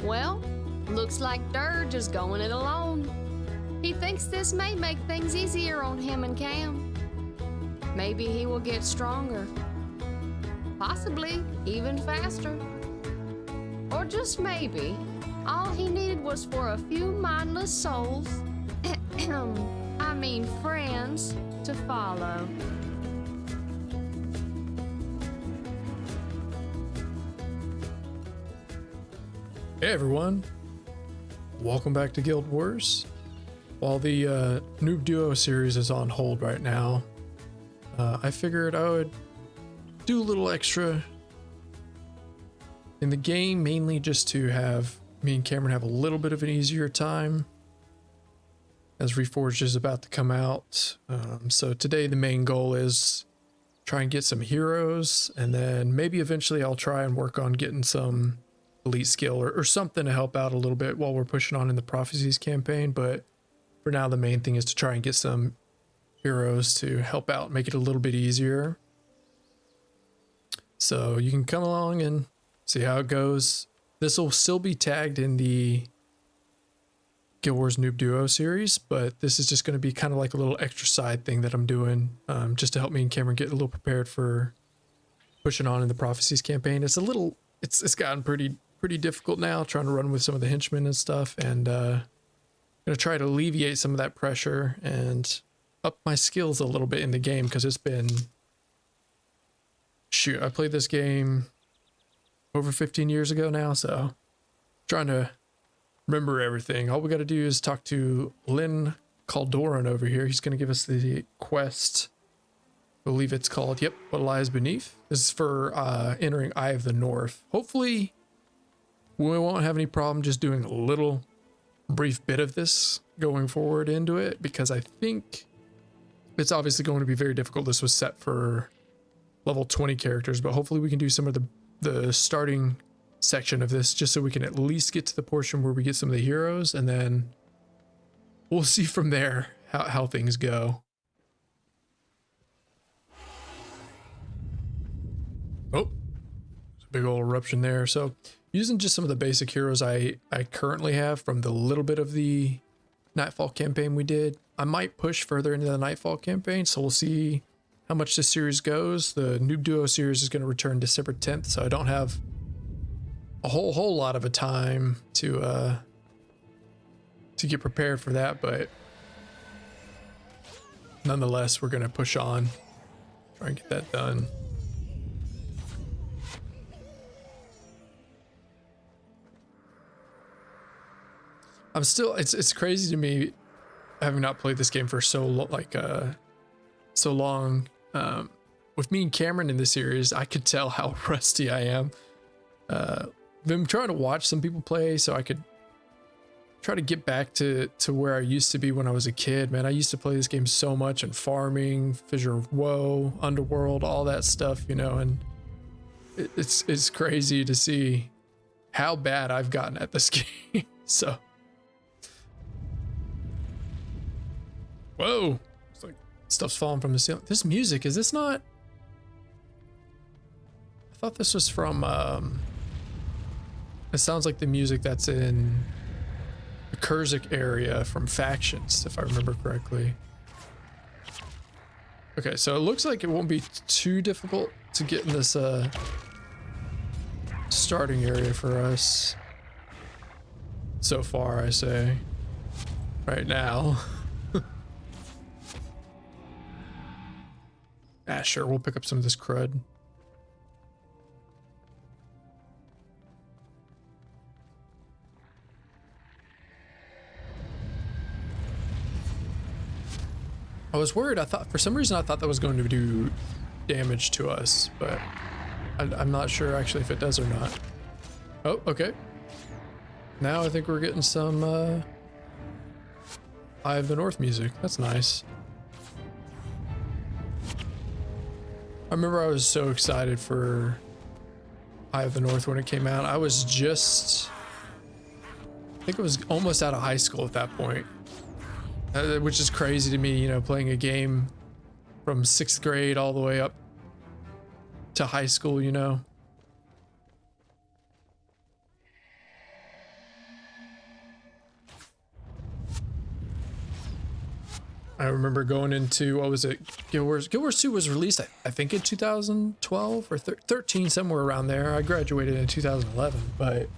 Well, looks like Dirge is going it alone. He thinks this may make things easier on him and Cam. Maybe he will get stronger. Possibly even faster. Or just maybe, all he needed was for a few mindless souls, I mean friends, to follow. Hey everyone, welcome back to Guild Wars. While the Noob Duo series is on hold right now, I figured I would do a little extra in the game, mainly just to have me and Cameron have a little bit of an easier time as Reforged is about to come out. So today the main goal is try and get some heroes, and then maybe eventually I'll try and work on getting some elite skill or something to help out a little bit while we're pushing on in the Prophecies campaign. But for now, the main thing is to try and get some heroes to help out, make it a little bit easier. So you can come along and see how it goes. This will still be tagged in the Guild Wars Noob Duo series, but this is just going to be kind of like a little extra side thing that I'm doing, just to help me and Cameron get a little prepared for pushing on in the Prophecies campaign. It's a little, it's gotten pretty difficult now, trying to run with some of the henchmen and stuff, and gonna try to alleviate some of that pressure and up my skills a little bit in the game, because it's been, shoot, I played this game over 15 years ago now, so trying to remember everything. All we got to do is talk to Lynn Caldoran over here. He's going to give us the quest. I believe it's called, yep, What Lies Beneath. This is for entering Eye of the North. Hopefully we won't have any problem just doing a little brief bit of this going forward into it, because I think it's obviously going to be very difficult. This was set for level 20 characters, but hopefully we can do some of the starting section of this just so we can at least get to the portion where we get some of the heroes, and then we'll see from there how things go. Oh, there's a big old eruption there. So using just some of the basic heroes I currently have from the little bit of the Nightfall campaign we did, I might push further into the Nightfall campaign, so we'll see how much this series goes. The Noob Duo series is going to return December 10th, so I don't have a whole lot of a time to get prepared for that, but nonetheless, we're going to push on, try and get that done. I'm still, it's crazy to me having not played this game for so long. With me and Cameron in this series, I could tell how rusty I am. Been trying to watch some people play so I could try to get back to where I used to be when I was a kid. Man, I used to play this game so much, and farming, Fissure of Woe, Underworld, all that stuff, you know, and it's crazy to see how bad I've gotten at this game. So, whoa, it's like stuff's falling from the ceiling. This music, is this not? I thought this was from it sounds like the music that's in the Kurzik area from Factions, if I remember correctly. Okay, so it looks like it won't be too difficult to get in this starting area for us so far, I say, right now. Ah, sure, we'll pick up some of this crud. I was worried. I thought, for some reason, I thought that was going to do damage to us, but I'm not sure actually if it does or not. Oh, okay. Now I think we're getting some Eye of the North music. That's nice. I remember I was so excited for Eye of the North when it came out. I was just, I think I was almost out of high school at that point. Which is crazy to me, you know, playing a game from 6th grade all the way up to high school, you know. I remember going into, what was it? Guild Wars 2 was released, I think in 2012 or 13, somewhere around there. I graduated in 2011, but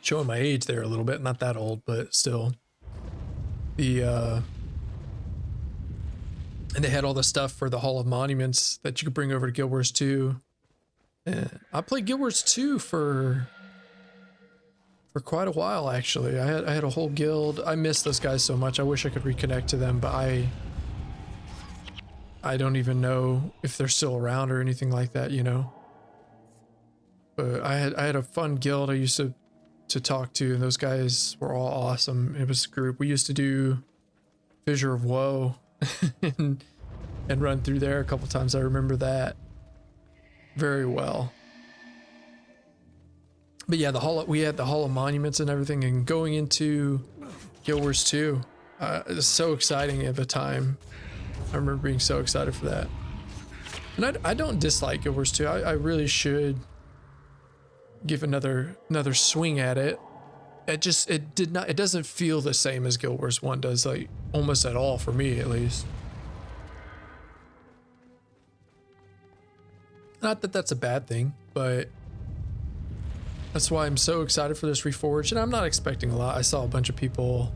showing my age there a little bit, not that old, but still. And they had all the stuff for the Hall of Monuments that you could bring over to Guild Wars 2. And I played Guild Wars 2 for quite a while, actually. I had a whole guild. I miss those guys so much. I wish I could reconnect to them, but I don't even know if they're still around or anything like that, you know. But I had a fun guild I used to talk to, and those guys were all awesome. It was a group. We used to do Fissure of Woe and run through there a couple times. I remember that very well. But yeah, we had the Hall of Monuments and everything, and going into Guild Wars 2, it was so exciting at the time. I remember being so excited for that. And I don't dislike Guild Wars 2. I really should give another swing at it. It doesn't feel the same as Guild Wars 1 does, like almost at all, for me at least. Not that that's a bad thing, but that's why I'm so excited for this Reforged, and I'm not expecting a lot. I saw a bunch of people.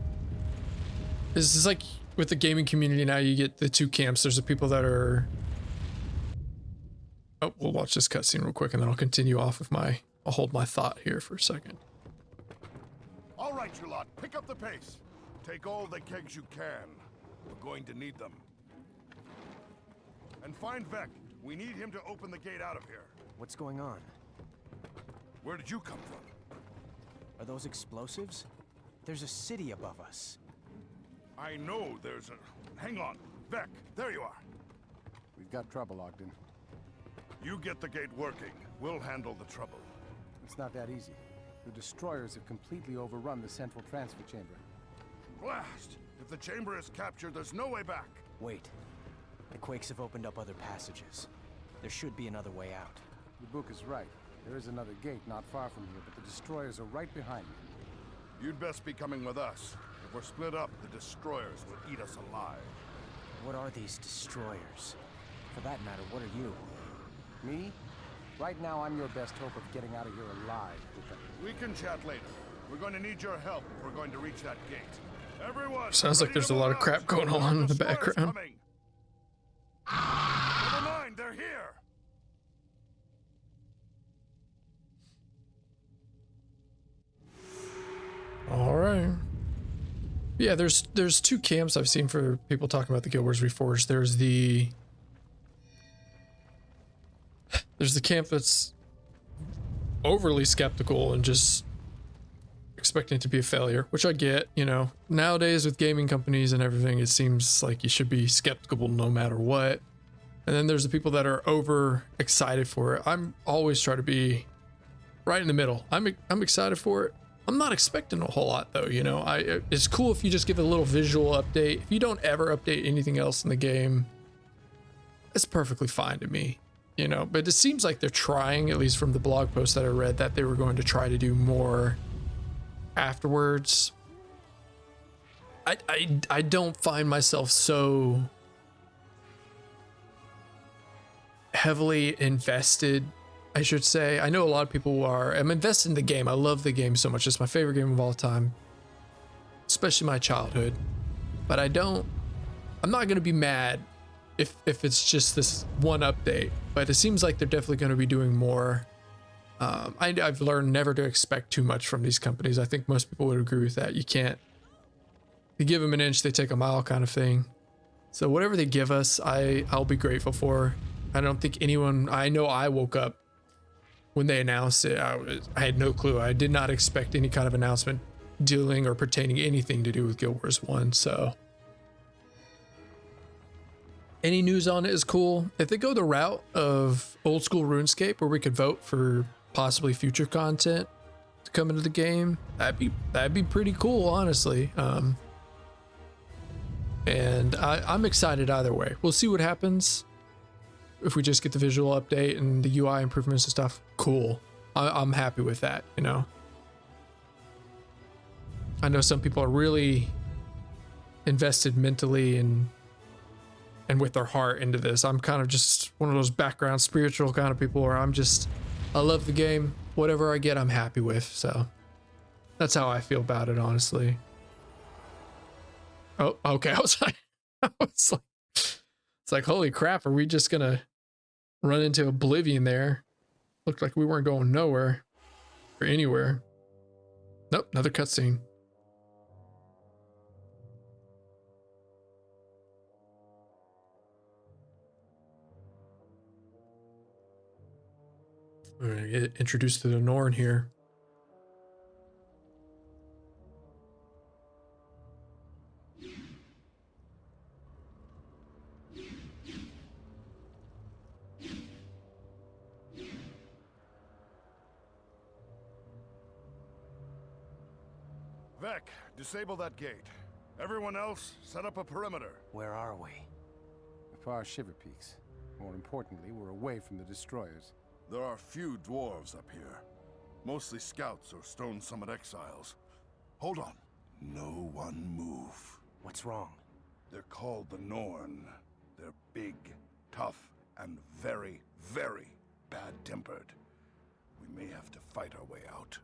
This is like with the gaming community now, you get the two camps. There's the people that are... Oh, we'll watch this cutscene real quick, and then I'll continue off with I'll hold my thought here for a second. All right, you lot, pick up the pace. Take all the kegs you can. We're going to need them. And find Vec. We need him to open the gate out of here. What's going on? Where did you come from? Are those explosives? There's a city above us. I know there's a... Hang on. Vec, there you are. We've got trouble, Ogden. You get the gate working. We'll handle the trouble. It's not that easy. The destroyers have completely overrun the central transfer chamber. Blast! If the chamber is captured, there's no way back. Wait. The Quakes have opened up other passages. There should be another way out. The book is right. There is another gate not far from here, but the destroyers are right behind me. You'd best be coming with us. If we're split up, the destroyers will eat us alive. What are these destroyers? For that matter, what are you? Me? Right now, I'm your best hope of getting out of here alive. We can chat later. We're going to need your help if we're going to reach that gate. Everyone, sounds like there's a lot of crap going on in the background. Never mind, they're here. All right. Yeah, there's two camps I've seen for people talking about the Guild Wars Reforged. There's the camp that's overly skeptical and just expecting it to be a failure, which I get. You know, nowadays with gaming companies and everything, it seems like you should be skeptical no matter what. And then there's the people that are over excited for it. I'm always trying to be right in the middle. I'm excited for it. I'm not expecting a whole lot though, you know. It's cool if you just give a little visual update. If you don't ever update anything else in the game, it's perfectly fine to me, you know. But it seems like they're trying, at least from the blog post that I read, that they were going to try to do more afterwards. I don't find myself so heavily invested, I should say. I know a lot of people are. I'm invested in the game. I love the game so much. It's my favorite game of all time, especially my childhood. But I'm not going to be mad if it's just this one update. But it seems like they're definitely going to be doing more. I've learned never to expect too much from these companies. I think most people would agree with that. You give them an inch, they take a mile kind of thing. So whatever they give us, I'll be grateful for. I don't think anyone, I know I woke up when they announced it. I had no clue. I did not expect any kind of announcement dealing or pertaining anything to do with Guild Wars 1. So any news on it is cool. If they go the route of old school RuneScape, where we could vote for possibly future content to come into the game, that'd be pretty cool, honestly. And I'm excited either way. We'll see what happens. If we just get the visual update and the UI improvements and stuff, cool. I'm happy with that, you know. I know some people are really invested mentally and with their heart into this. I'm kind of just one of those background spiritual kind of people where I love the game. Whatever I get, I'm happy with. So that's how I feel about it, honestly. Oh, okay. I was like, it's like, holy crap, are we just gonna run into oblivion there? Looked like we weren't going nowhere or anywhere. Nope, another cutscene. We're gonna get introduced to the Norn here. Vec, disable that gate. Everyone else, set up a perimeter. Where are we? The far Shiver Peaks. More importantly, we're away from the destroyers. There are few dwarves up here. Mostly scouts or Stone Summit exiles. Hold on. No one move. What's wrong? They're called the Norn. They're big, tough, and very, very bad-tempered. We may have to fight our way out.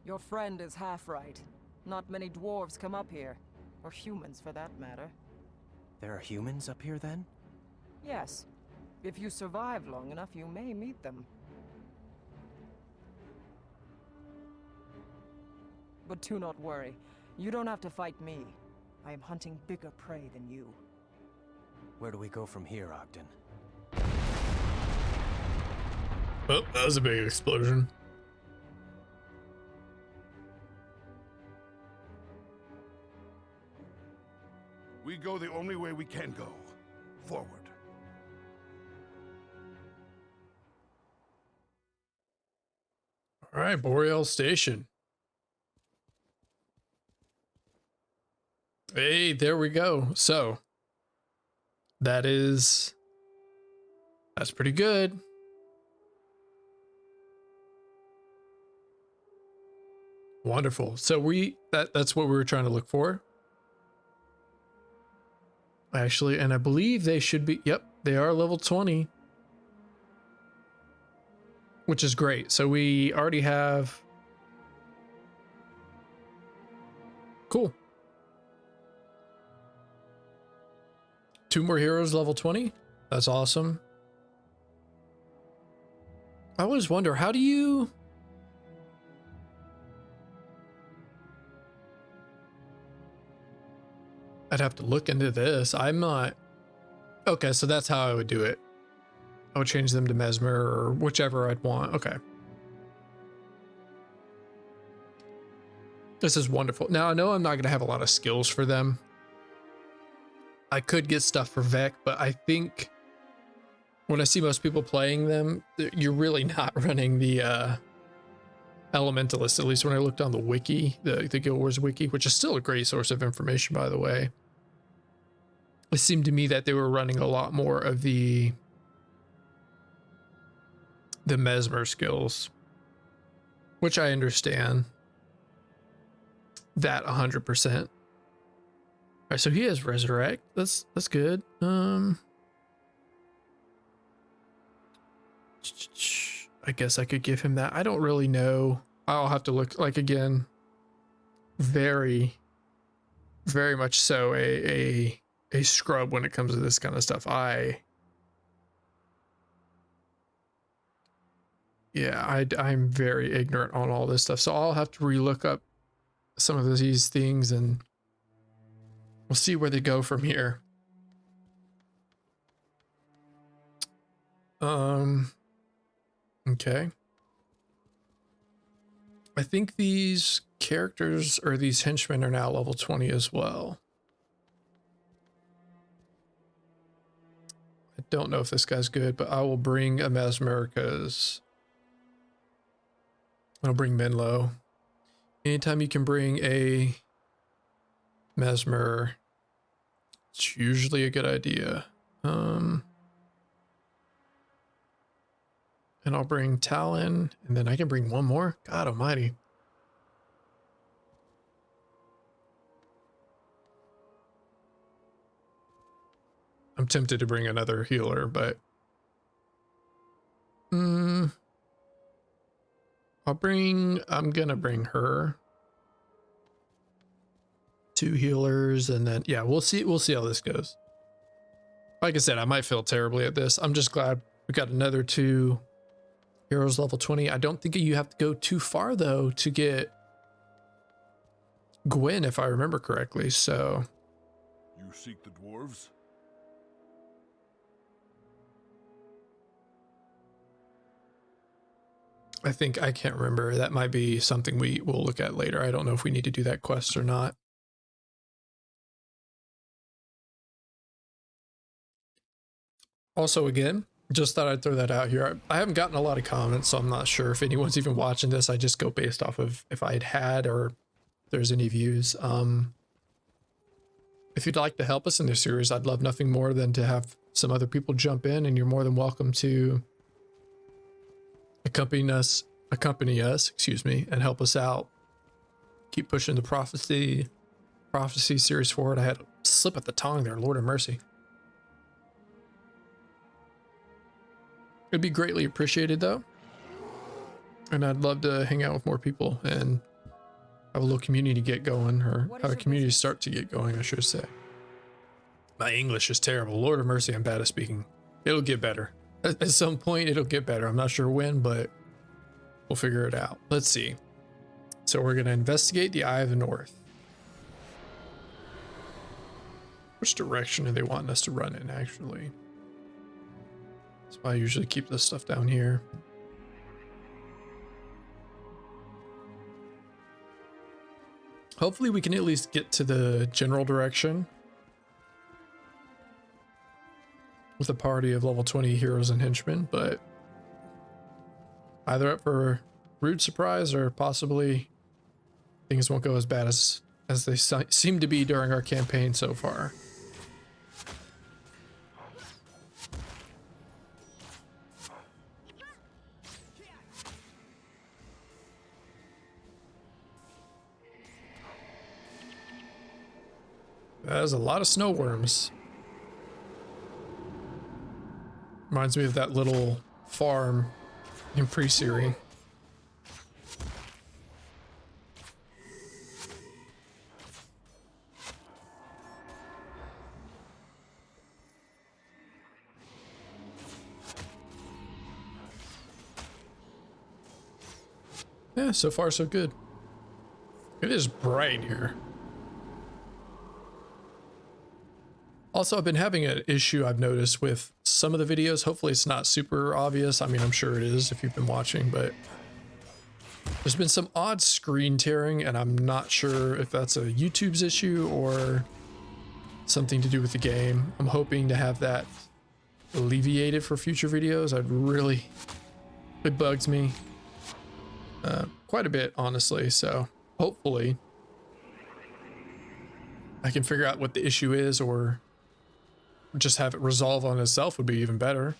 Your friend is half right. Not many dwarves come up here. Or humans, for that matter. There are humans up here then? Yes. If you survive long enough, you may meet them. But do not worry. You don't have to fight me. I am hunting bigger prey than you. Where do we go from here, Ogden? Oh, that was a big explosion. We go the only way we can go. Forward. All right, Boreal Station. Hey, there we go. So that's pretty good. Wonderful. So that's what we were trying to look for. Actually, and I believe they should be, yep, they are level 20. Which is great. So we already have, cool. 2 more heroes level 20. That's awesome. I always wonder, how do you, I'd have to look into this. I'm not, okay, so that's how I would do it. I would change them to Mesmer or whichever I'd want. Okay. This is wonderful. Now, I know I'm not going to have a lot of skills for them. I could get stuff for Vec, but I think when I see most people playing them, you're really not running the Elementalist, at least when I looked on the wiki, the Guild Wars wiki, which is still a great source of information, by the way. It seemed to me that they were running a lot more of the Mesmer skills, which I understand that 100%. All right, so he has Resurrect. That's good. I guess I could give him that. I don't really know. I'll have to look, like, again, very, very much so a scrub when it comes to this kind of stuff. I'm very ignorant on all this stuff. So I'll have to relook up some of these things and we'll see where they go from here. Okay. I think these characters or these henchmen are now level 20 as well. I don't know if this guy's good, but I will bring a Mesmer because I'll bring Menlo. Anytime you can bring a Mesmer, it's usually a good idea. And I'll bring Talon, and then I can bring one more. God almighty. I'm tempted to bring another healer, but I'm gonna bring her. 2 healers, and then yeah, we'll see how this goes. Like I said, I might fail terribly at this. I'm just glad we got another 2 heroes level 20. I don't think you have to go too far though to get Gwen, if I remember correctly. So You seek the dwarves? I can't remember. That might be something we will look at later. I don't know if we need to do that quest or not. Also, again, just thought I'd throw that out here. I haven't gotten a lot of comments, so I'm not sure if anyone's even watching this. I just go based off of if I had or if there's any views. If you'd like to help us in this series, I'd love nothing more than to have some other people jump in, and you're more than welcome to accompany us, excuse me, and help us out. Keep pushing the prophecy series forward. I had a slip at the tongue there, Lord of mercy. It'd be greatly appreciated though. And I'd love to hang out with more people and have a little community get going, or have a community start to get going, I should say. My English is terrible. Lord of mercy, I'm bad at speaking. It'll get better. At some point, it'll get better. I'm not sure when, but we'll figure it out. Let's see. So we're going to investigate the Eye of the North. Which direction are they wanting us to run in, actually? That's why I usually keep this stuff down here. Hopefully we can at least get to the general direction with a party of level 20 heroes and henchmen, but either up for rude surprise or possibly things won't go as bad as they seem to be during our campaign so far. There's a lot of snow worms. Reminds me of that little farm in Pre-Siri. Yeah, so far so good. It is bright here. Also, I've been having an issue I've noticed with some of the videos. Hopefully it's not super obvious. I mean, I'm sure it is if you've been watching, but there's been some odd screen tearing, and I'm not sure if that's a YouTube's issue or something to do with the game. I'm hoping to have that alleviated for future videos. It bugs me quite a bit, honestly. So hopefully I can figure out what the issue is, or just have it resolve on itself would be even better.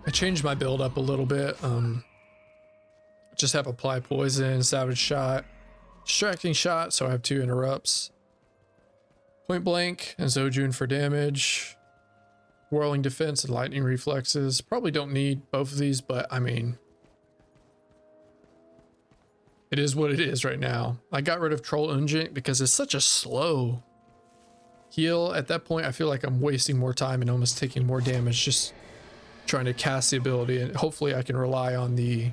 I changed my build up a little bit. Just have apply poison, savage shot, distracting shot, so I have 2 interrupts, point blank and Zojun for damage, whirling defense and lightning reflexes. Probably don't need both of these, but I mean, it is what it is right now. I got rid of Troll Ungent because it's such a slow heal. At that point, I feel like I'm wasting more time and almost taking more damage just trying to cast the ability, and hopefully I can rely on the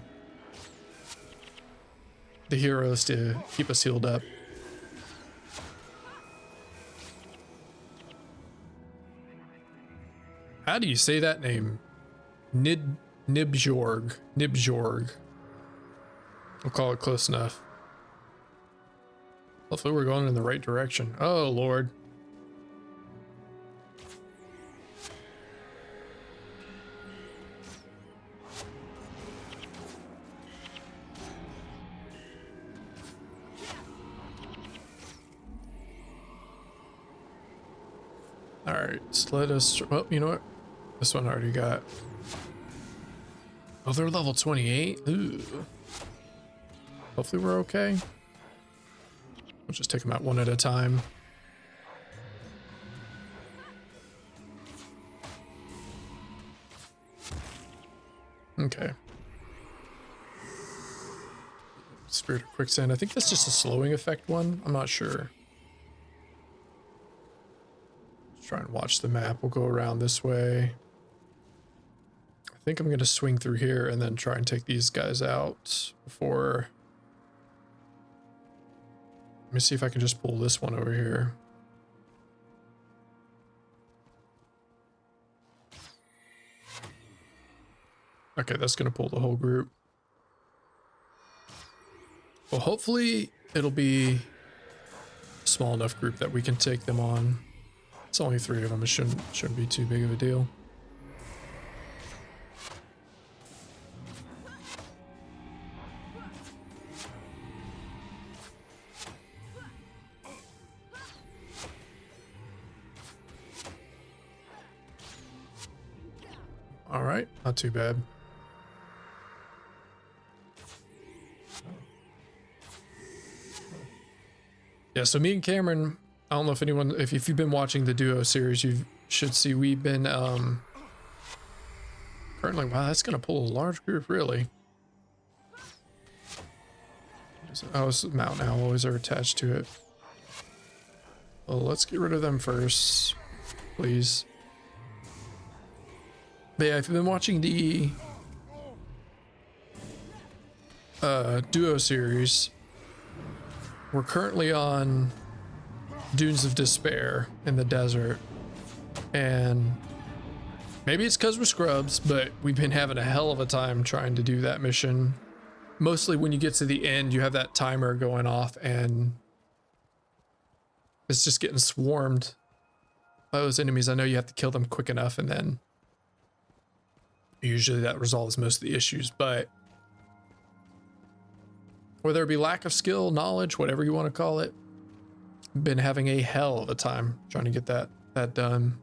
heroes to keep us healed up. How do you say that name? Nibjorg. We'll call it close enough. Hopefully we're going in the right direction. Oh, Lord. All right, so let us. Well, you know what? This one already got. Oh, they're level 28. Ooh. Hopefully we're okay. We'll just take them out one at a time. Okay. Spirit of Quicksand. I think that's just a slowing effect one. I'm not sure. Let's try and watch the map. We'll go around this way. I think I'm going to swing through here and then try and take these guys out before. Let me see if I can just pull this one over here. Okay, that's going to pull the whole group. Well, hopefully it'll be a small enough group that we can take them on. It's only 3 of them. It shouldn't be too big of a deal. All right, not too bad. Yeah, so me and Cameron, I don't know if anyone, if you've been watching the Duo series, you should see we've been currently, wow, that's gonna pull a large group, really. Oh, Mountain Alloys are attached to it. Well, let's get rid of them first, please. But yeah, if you've been watching the Duo series, we're currently on Dunes of Despair in the desert, and maybe it's because we're scrubs, but we've been having a hell of a time trying to do that mission. Mostly when you get to the end, you have that timer going off and it's just getting swarmed by those enemies. I know you have to kill them quick enough, and then usually that resolves most of the issues, but whether it be lack of skill, knowledge, whatever you want to call it, been having a hell of a time trying to get that done.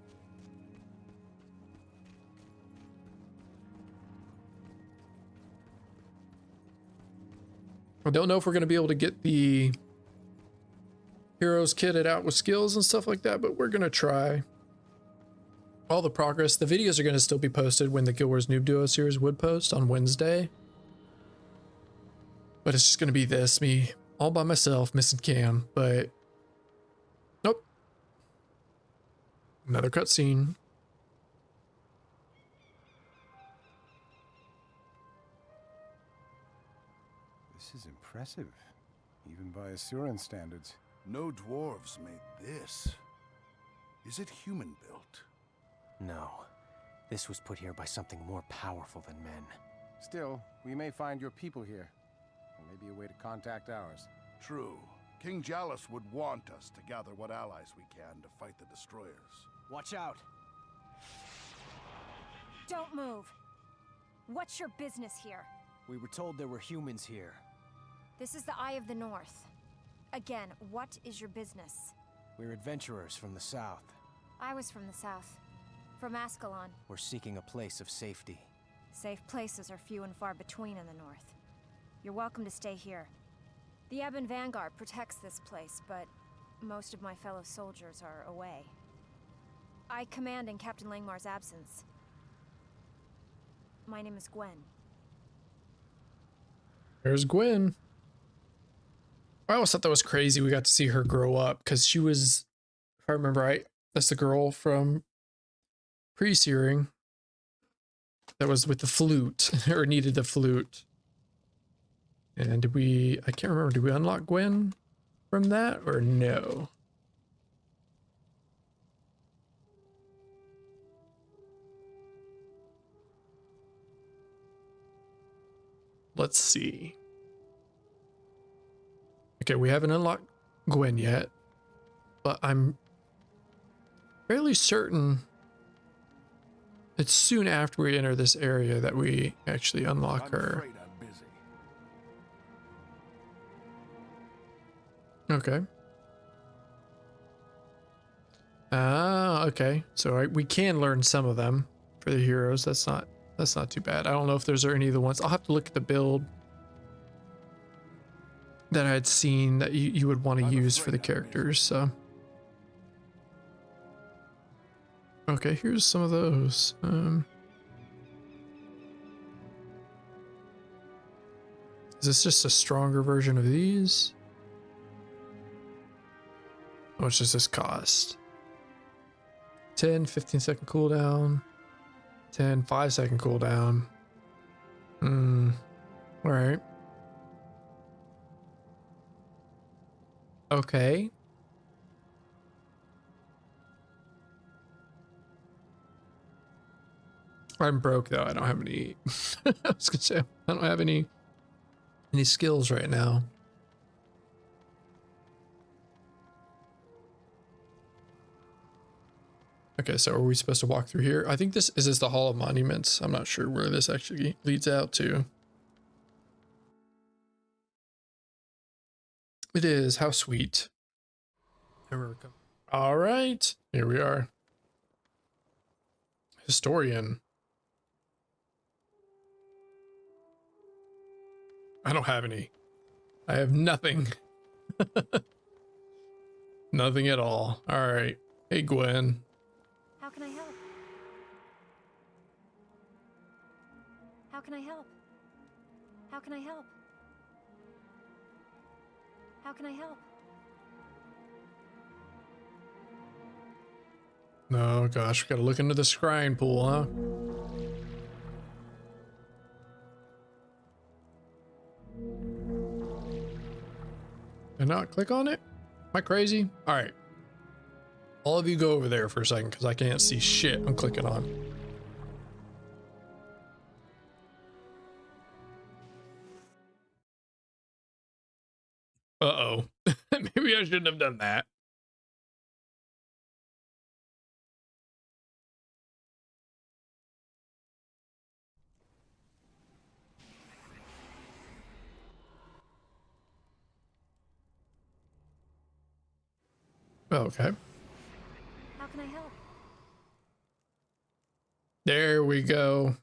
I don't know if we're going to be able to get the heroes kitted out with skills and stuff like that, but we're going to try. All the progress, the videos are going to still be posted when the Guild Wars Noob Duo series would post on Wednesday. But it's just going to be this, me all by myself, missing Cam, but nope. Another cutscene. This is impressive, even by Asuran standards. No dwarves made this. Is it human-built? No. This was put here by something more powerful than men. Still, we may find your people here. There may be a way to contact ours. True. King Jalus would want us to gather what allies we can to fight the destroyers. Watch out! Don't move. What's your business here? We were told there were humans here. This is the Eye of the North. Again, what is your business? We're adventurers from the south. I was from the south. From Ascalon. We're seeking a place of safety. Safe places are few and far between in the north. You're welcome to stay here. The Ebon Vanguard protects this place, but most of my fellow soldiers are away. I command in Captain Langmar's absence. My name is Gwen. There's Gwen. I always thought that was crazy. We got to see her grow up because she was, if I remember right, that's the girl from Pre-Searing that was with the flute or needed the flute. And did we, I can't remember, did we unlock Gwen from that or no? Let's see. Okay, we haven't unlocked Gwen yet, but I'm fairly certain it's soon after we enter this area that we actually unlock her. I'm afraid I'm busy. Okay. Ah, okay. So we can learn some of them for the heroes. That's not too bad. I don't know if there's any of the ones. I'll have to look at the build that I had seen that you would want to use for the characters. So okay, here's some of those. Is this just a stronger version of these? How much does this cost? 10, 15-second cooldown. 10, 5-second cooldown. Alright. Okay. I'm broke though. I don't have any. I was gonna say I don't have any skills right now. Okay, so are we supposed to walk through here? I think this is the Hall of Monuments. I'm not sure where this actually leads out to. It is. How sweet. All right, here we are. Historian. I don't have any. I have nothing. Nothing at all. All right. Hey, Gwen. How can I help? How can I help? How can I help? How can I help? Oh gosh, we gotta look into the scrying pool, huh? And not click on it? Am I crazy? All right. All of you go over there for a second because I can't see shit I'm clicking on. Uh-oh. Maybe I shouldn't have done that. Okay. How can I help? There we go.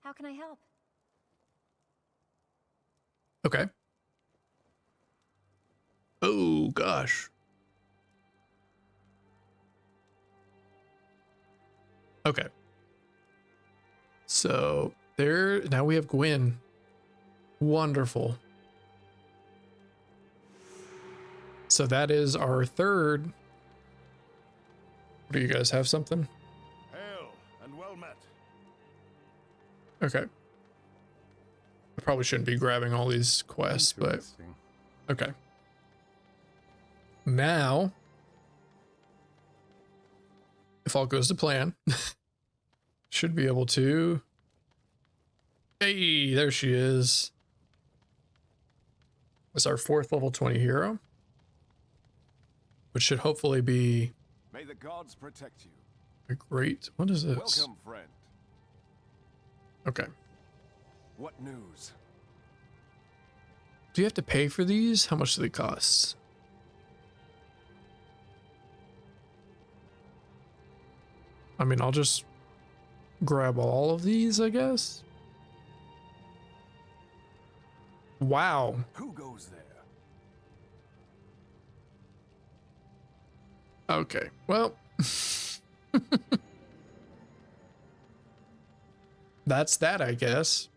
How can I help? Okay. Oh gosh. Okay. So there, now we have Gwen. Wonderful. So that is our third. Do you guys have something? Hail and well met. Okay. I probably shouldn't be grabbing all these quests, but Interesting. okay. Now, if all goes to plan, should be able to. Hey, there she is. It's our 4th level 20 hero, which should hopefully be May the gods protect you. a great. What is this? Welcome, friend. Okay. What news? Do you have to pay for these? How much do they cost? I mean, I'll just grab all of these, I guess. Wow. Who goes there? Okay. Well, that's that, I guess.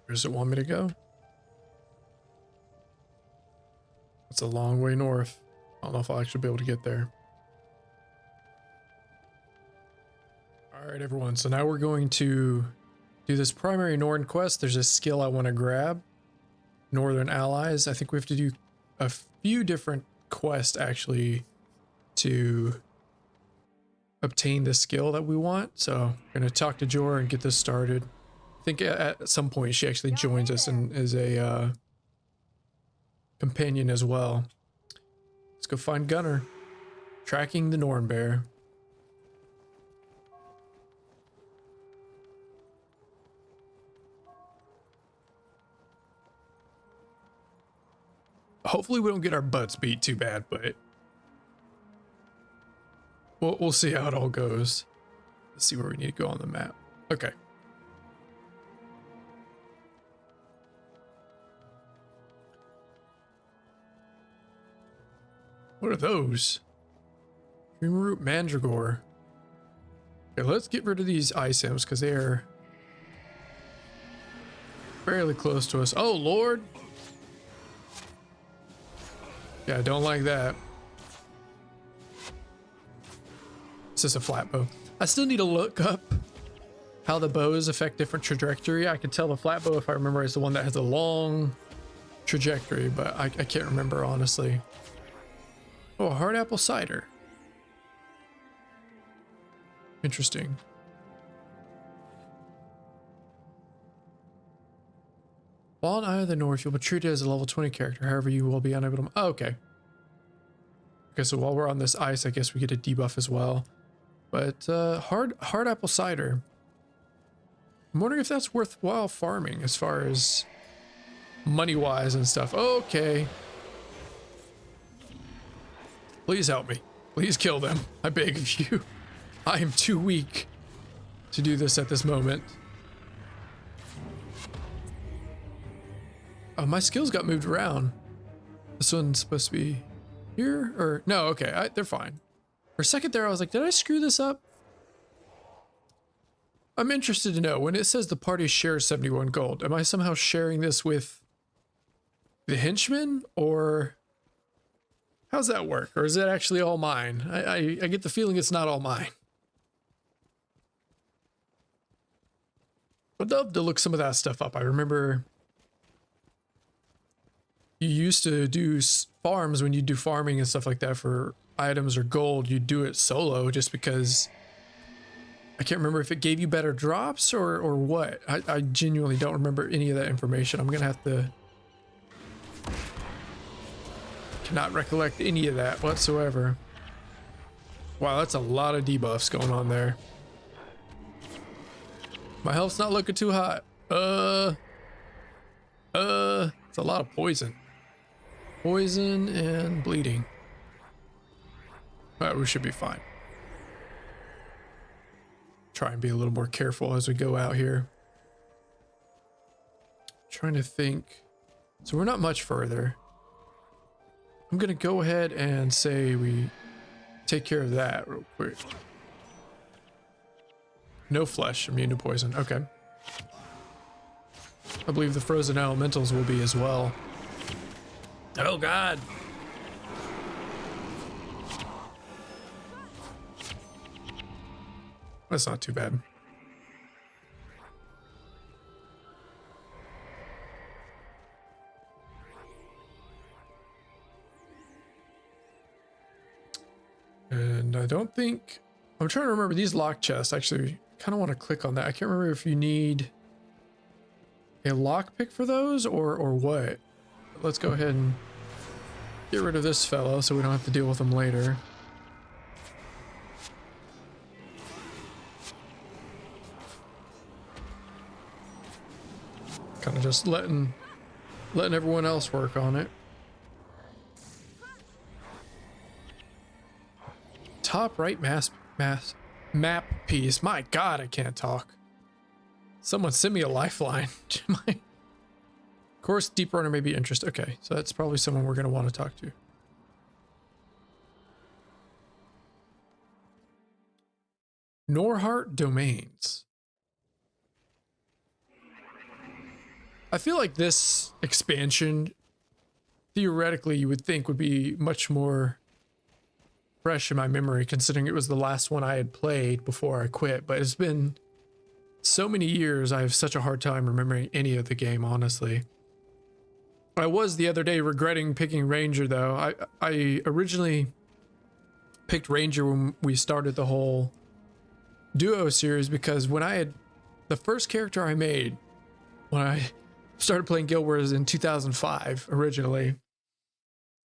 Where does it want me to go? It's a long way north. I don't know if I'll actually be able to get there. All right, everyone. So now we're going to do this primary Norn quest. There's a skill I want to grab. Northern Allies. I think we have to do a few different quests actually to obtain the skill that we want. So I'm going to talk to Jor and get this started. I think at some point she actually joins us and is a companion as well. Let's go find Gunnar. Tracking the Norn Bear. Hopefully we don't get our butts beat too bad, but we'll see how it all goes. Let's see where we need to go on the map. Okay. What are those? Dream Root Mandragore. Okay, let's get rid of these ice imps because they are fairly close to us. Oh, Lord. Yeah, I don't like that. It's just a flat bow. I still need to look up how the bows affect different trajectory. I can tell the flat bow, if I remember, is the one that has a long trajectory, but I can't remember, honestly. Oh, hard apple cider. Interesting. While in Eye of the North, you'll be treated as a level 20 character. However, you will be unable to... Oh, okay. Okay, so while we're on this ice, I guess we get a debuff as well. But hard apple cider. I'm wondering if that's worthwhile farming as far as money-wise and stuff. Okay. Please help me. Please kill them. I beg of you. I am too weak to do this at this moment. Oh, my skills got moved around. This one's supposed to be here or no? Okay, they're fine. For a second there, I was like, did I screw this up? I'm interested to know when it says the party shares 71 gold. Am I somehow sharing this with the henchmen, or how's that work? Or is it actually all mine? I get the feeling it's not all mine. I'd love to look some of that stuff up. I remember you used to do farms when you do farming and stuff like that for items or gold. You do it solo just because I can't remember if it gave you better drops or what. I genuinely don't remember any of that information. I'm gonna have to... Cannot recollect any of that whatsoever. Wow, that's a lot of debuffs going on there. My health's not looking too hot. It's a lot of poison. Poison and bleeding. All right, we should be fine. Try and be a little more careful as we go out here. Trying to think. So we're not much further. I'm gonna go ahead and say we take care of that real quick. No flesh, immune to poison. Okay. I believe the frozen elementals will be as well. Oh God. That's not too bad. And I don't think... I'm trying to remember these lock chests. Actually, kind of want to click on that. I can't remember if you need a lockpick for those or what. Let's go ahead and get rid of this fellow so we don't have to deal with him later. Kind of just letting everyone else work on it. Top right map piece. My God, I can't talk. Someone send me a lifeline. Of course, Deep Runner may be interested. Okay, so that's probably someone we're going to want to talk to. Norhart Domains. I feel like this expansion, theoretically, you would think would be much more fresh in my memory, considering it was the last one I had played before I quit. But it's been so many years, I have such a hard time remembering any of the game, honestly. I was the other day regretting picking Ranger, though. I originally picked Ranger when we started the whole duo series, because when I had the first character I made when I started playing Guild Wars in 2005 originally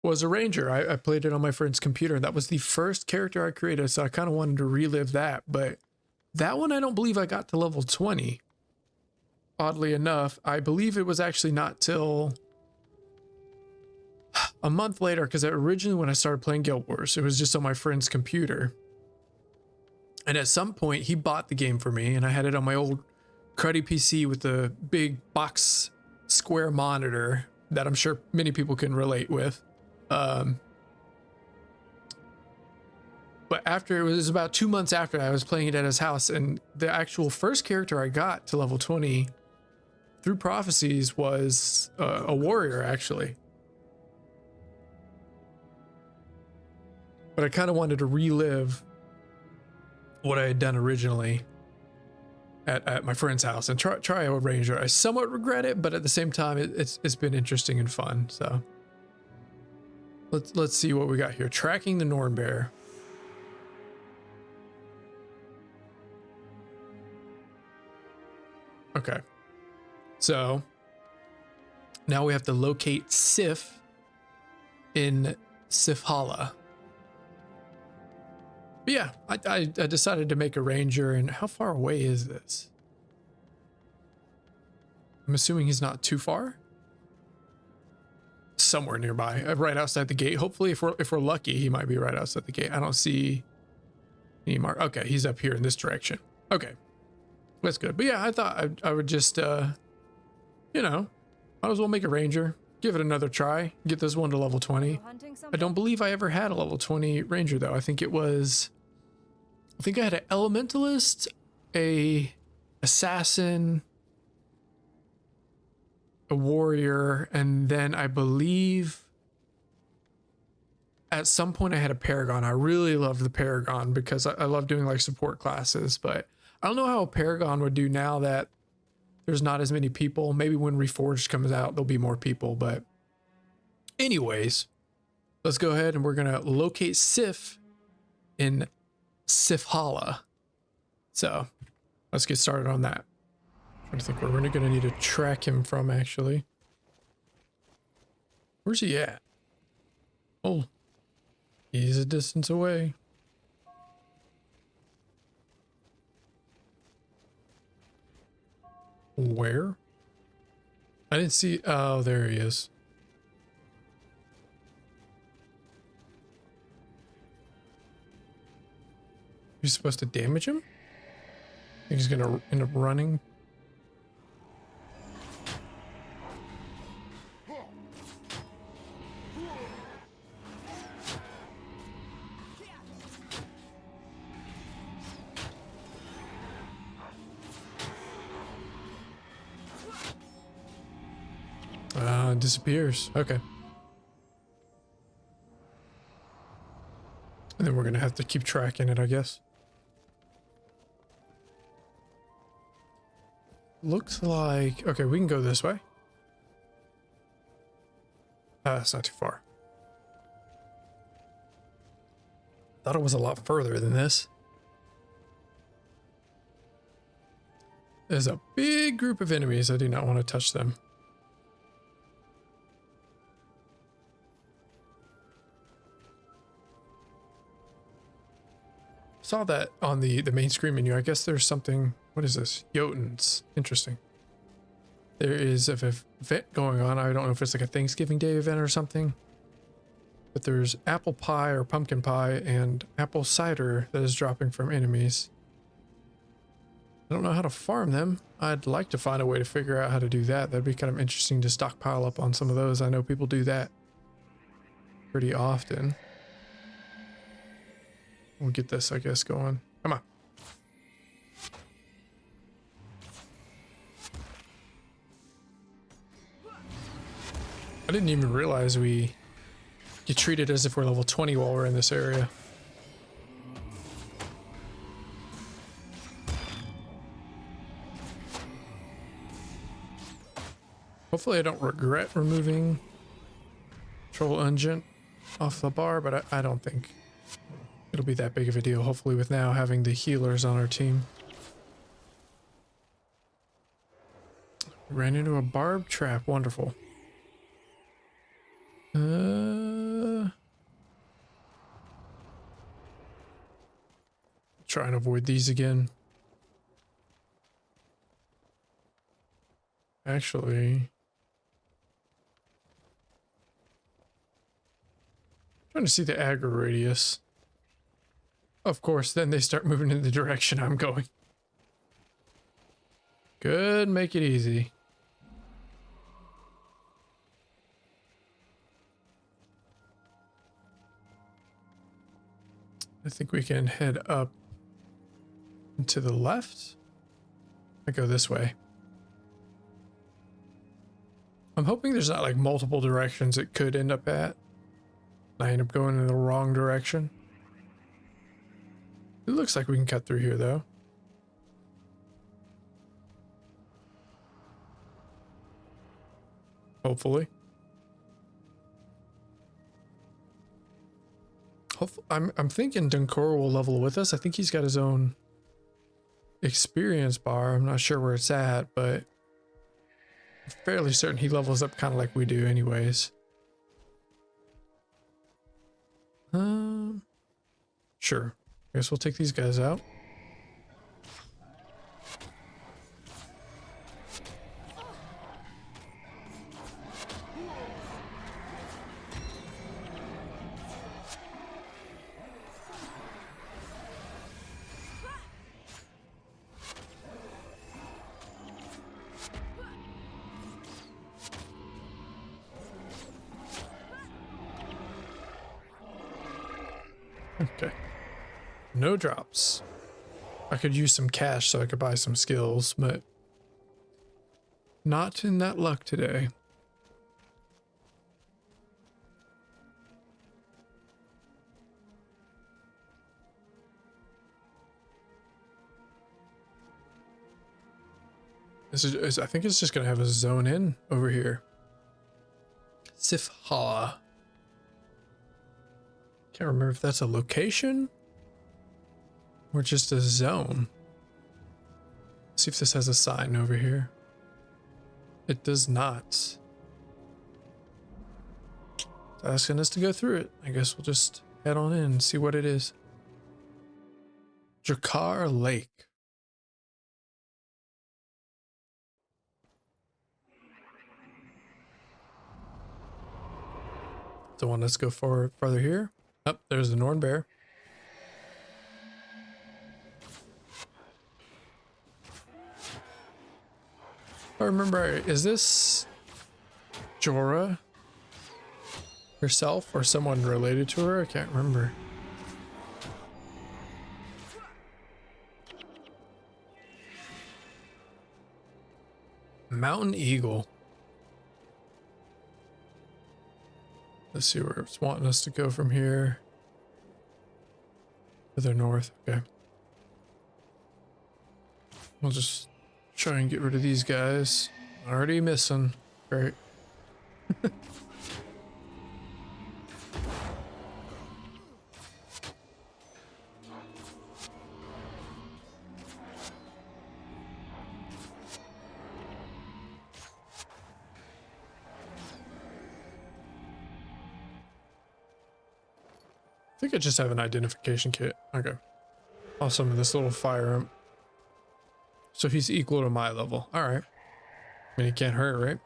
was a Ranger. I played it on my friend's computer, and that was the first character I created, so I kind of wanted to relive that. But that one, I don't believe I got to level 20. Oddly enough, I believe it was actually not till a month later, because originally when I started playing Guild Wars, it was just on my friend's computer. And at some point, he bought the game for me, and I had it on my old cruddy PC with the big box square monitor that I'm sure many people can relate with. But after, it was about 2 months after I was playing it at his house, and the actual first character I got to level 20 through prophecies was a warrior, actually. But I kind of wanted to relive what I had done originally at my friend's house and try a ranger. I somewhat regret it, but at the same time, it's been interesting and fun. So let's see what we got here. Tracking the Norn Bear. Okay, so now we have to locate Sif in Sifhala. But yeah, I decided to make a ranger. And how far away is this? I'm assuming he's not too far. Somewhere nearby, right outside the gate. Hopefully, if we're lucky, he might be right outside the gate. I don't see any mark. Okay, he's up here in this direction. Okay, that's good. But yeah, I thought I would just, you know, might as well make a ranger. Give it another try. Get this one to level 20. I don't believe I ever had a level 20 ranger though. I think I had an elementalist, a assassin, a warrior, and then I believe at some point I had a paragon. I really loved the paragon because I love doing like support classes, but I don't know how a paragon would do now that there's not as many people. Maybe when Reforged comes out, there'll be more people. But anyways, let's go ahead and we're going to locate Sif in Sifhala. So let's get started on that. I'm trying to think where we're going to need to track him from, actually. Where's he at? Oh, he's a distance away. Where? I didn't see. Oh, there he is. You're supposed to damage him? I think he's gonna end up running. Disappears. Okay. And then we're gonna have to keep tracking it, I guess. Looks like... Okay, we can go this way. That's not too far. Thought it was a lot further than this. There's a big group of enemies. I do not want to touch them. Saw that on the main screen menu. I guess there's something. What is this? Jotuns. Interesting. There is an event going on. I don't know if it's like a Thanksgiving Day event or something. But there's apple pie or pumpkin pie and apple cider that is dropping from enemies. I don't know how to farm them. I'd like to find a way to figure out how to do that. That'd be kind of interesting to stockpile up on some of those. I know people do that pretty often. We'll get this, I guess, going. Come on. I didn't even realize we get treated as if we're level 20 while we're in this area. Hopefully I don't regret removing Troll Ungent off the bar, but I don't think it'll be that big of a deal, hopefully, with now having the healers on our team. Ran into a barb trap. Wonderful. Try and avoid these again. Actually... Trying to see the aggro radius. Of course, then they start moving in the direction I'm going. Good, make it easy. I think we can head up to the left. I go this way. I'm hoping there's not like multiple directions it could end up at. I end up going in the wrong direction. It looks like we can cut through here though. Hopefully. I'm thinking Dunkor will level with us. I think he's got his own experience bar. I'm not sure where it's at, but I'm fairly certain he levels up kind of like we do anyways. Sure. I guess we'll take these guys out. Okay. No drops. I could use some cash so I could buy some skills, but not in that luck today. I think it's just gonna have a zone in over here. Sifha. Can't remember if that's a location or just a zone. Let's see if this has a sign over here. It does not. It's asking us to go through it. I guess we'll just head on in and see what it is. Jakar Lake. The one, let's go farther here. Oh, there's the Norn Bear. If I remember, is this Jorah herself or someone related to her? I can't remember. Mountain Eagle. Let's see where it's wanting us to go from here. Further north. Okay. We'll just try and get rid of these guys. Already missing. Great. I think I just have an identification kit. Okay. Awesome. This little fire. So he's equal to my level. All right. I mean, he can't hurt, right?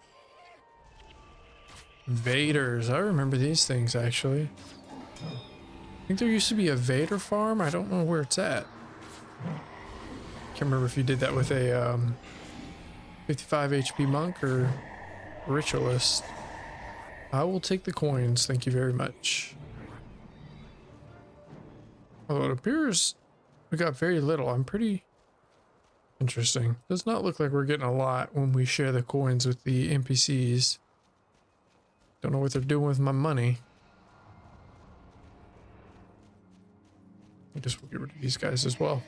Vaders. I remember these things, actually. I think there used to be a Vader farm. I don't know where it's at. Can't remember if you did that with a 55 HP monk or ritualist. I will take the coins. Thank you very much. Although it appears we got very little. I'm pretty interesting. Does not look like we're getting a lot when we share the coins with the NPCs. Don't know what they're doing with my money. I guess we'll get rid of these guys as well.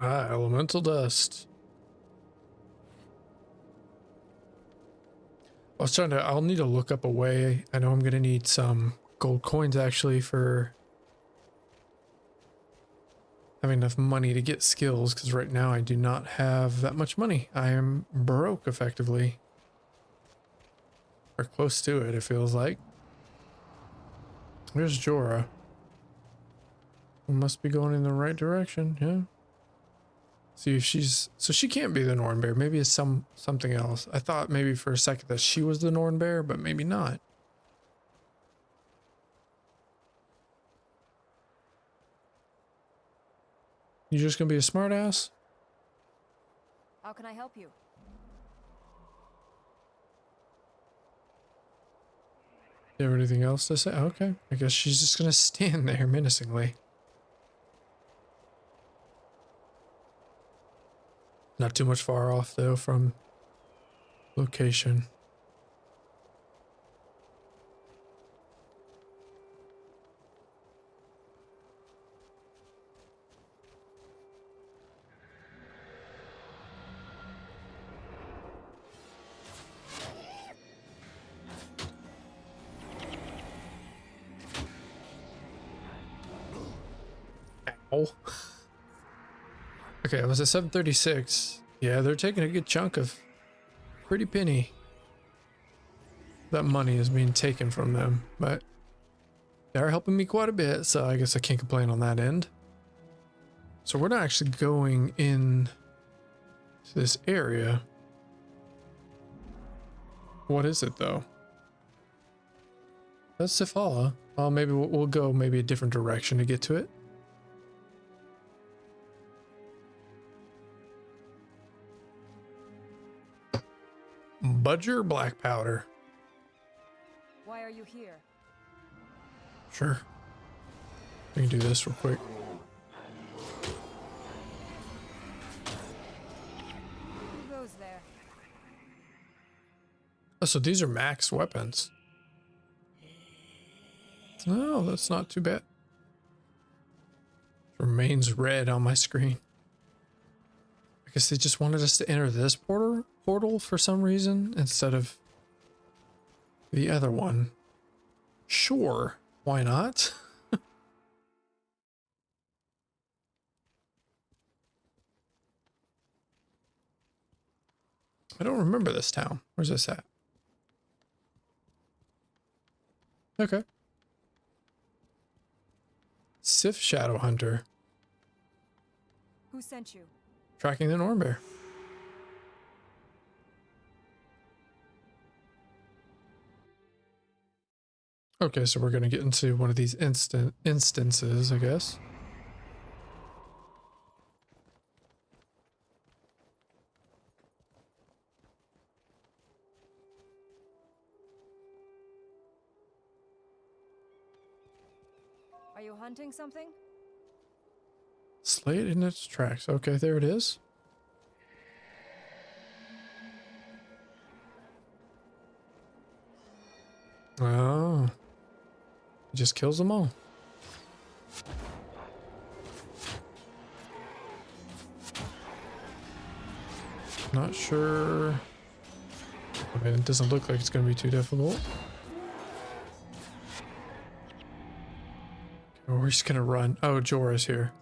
Ah, elemental dust. I'll need to look up a way. I know I'm gonna need some gold coins actually for having enough money to get skills, because right now I do not have that much money. I am broke effectively. Or close to it, it feels like. There's Jorah. We must be going in the right direction, yeah. See if she's... So she can't be the Norn Bear. Maybe it's something else. I thought maybe for a second that she was the Norn Bear, but maybe not. You just gonna be a smartass? How can I help you? You have anything else to say? Okay. I guess she's just gonna stand there menacingly. Not too much far off though from location. Ow. Okay, I was at 736. Yeah, they're taking a good chunk of pretty penny. That money is being taken from them, but they're helping me quite a bit, so I guess I can't complain on that end. So we're not actually going in to this area. What is it though? That's Sifala. Well, maybe we'll go maybe a different direction to get to it. Budger black powder. Why are you here? Sure. We can do this real quick. Who goes there? Oh, so these are max weapons. Oh, that's not too bad. Remains red on my screen. I guess they just wanted us to enter this portal for some reason instead of the other one. Sure, why not? I don't remember this town. Where's this at? Okay. Sif Shadow Hunter. Who sent you? Tracking the Norn Bear. Okay, so we're gonna get into one of these instances, I guess. Are you hunting something? Slate in its tracks. Okay, there it is. Oh. He just kills them all. Not sure. I mean, it doesn't look like it's going to be too difficult. Okay, we're just going to run. Oh, Jorah's here.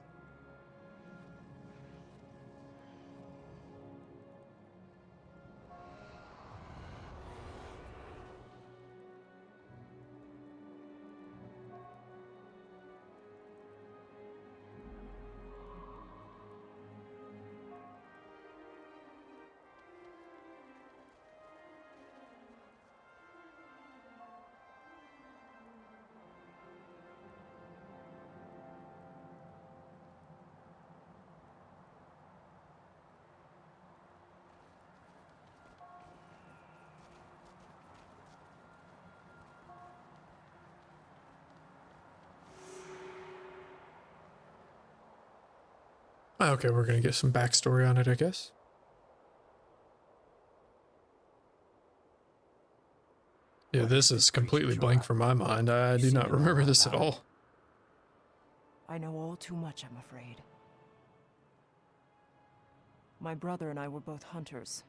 Okay, we're gonna get some backstory on it, I guess. Yeah, this is completely blank from my mind. I do not remember this at all. I know all too much, I'm afraid. My brother and I were both hunters.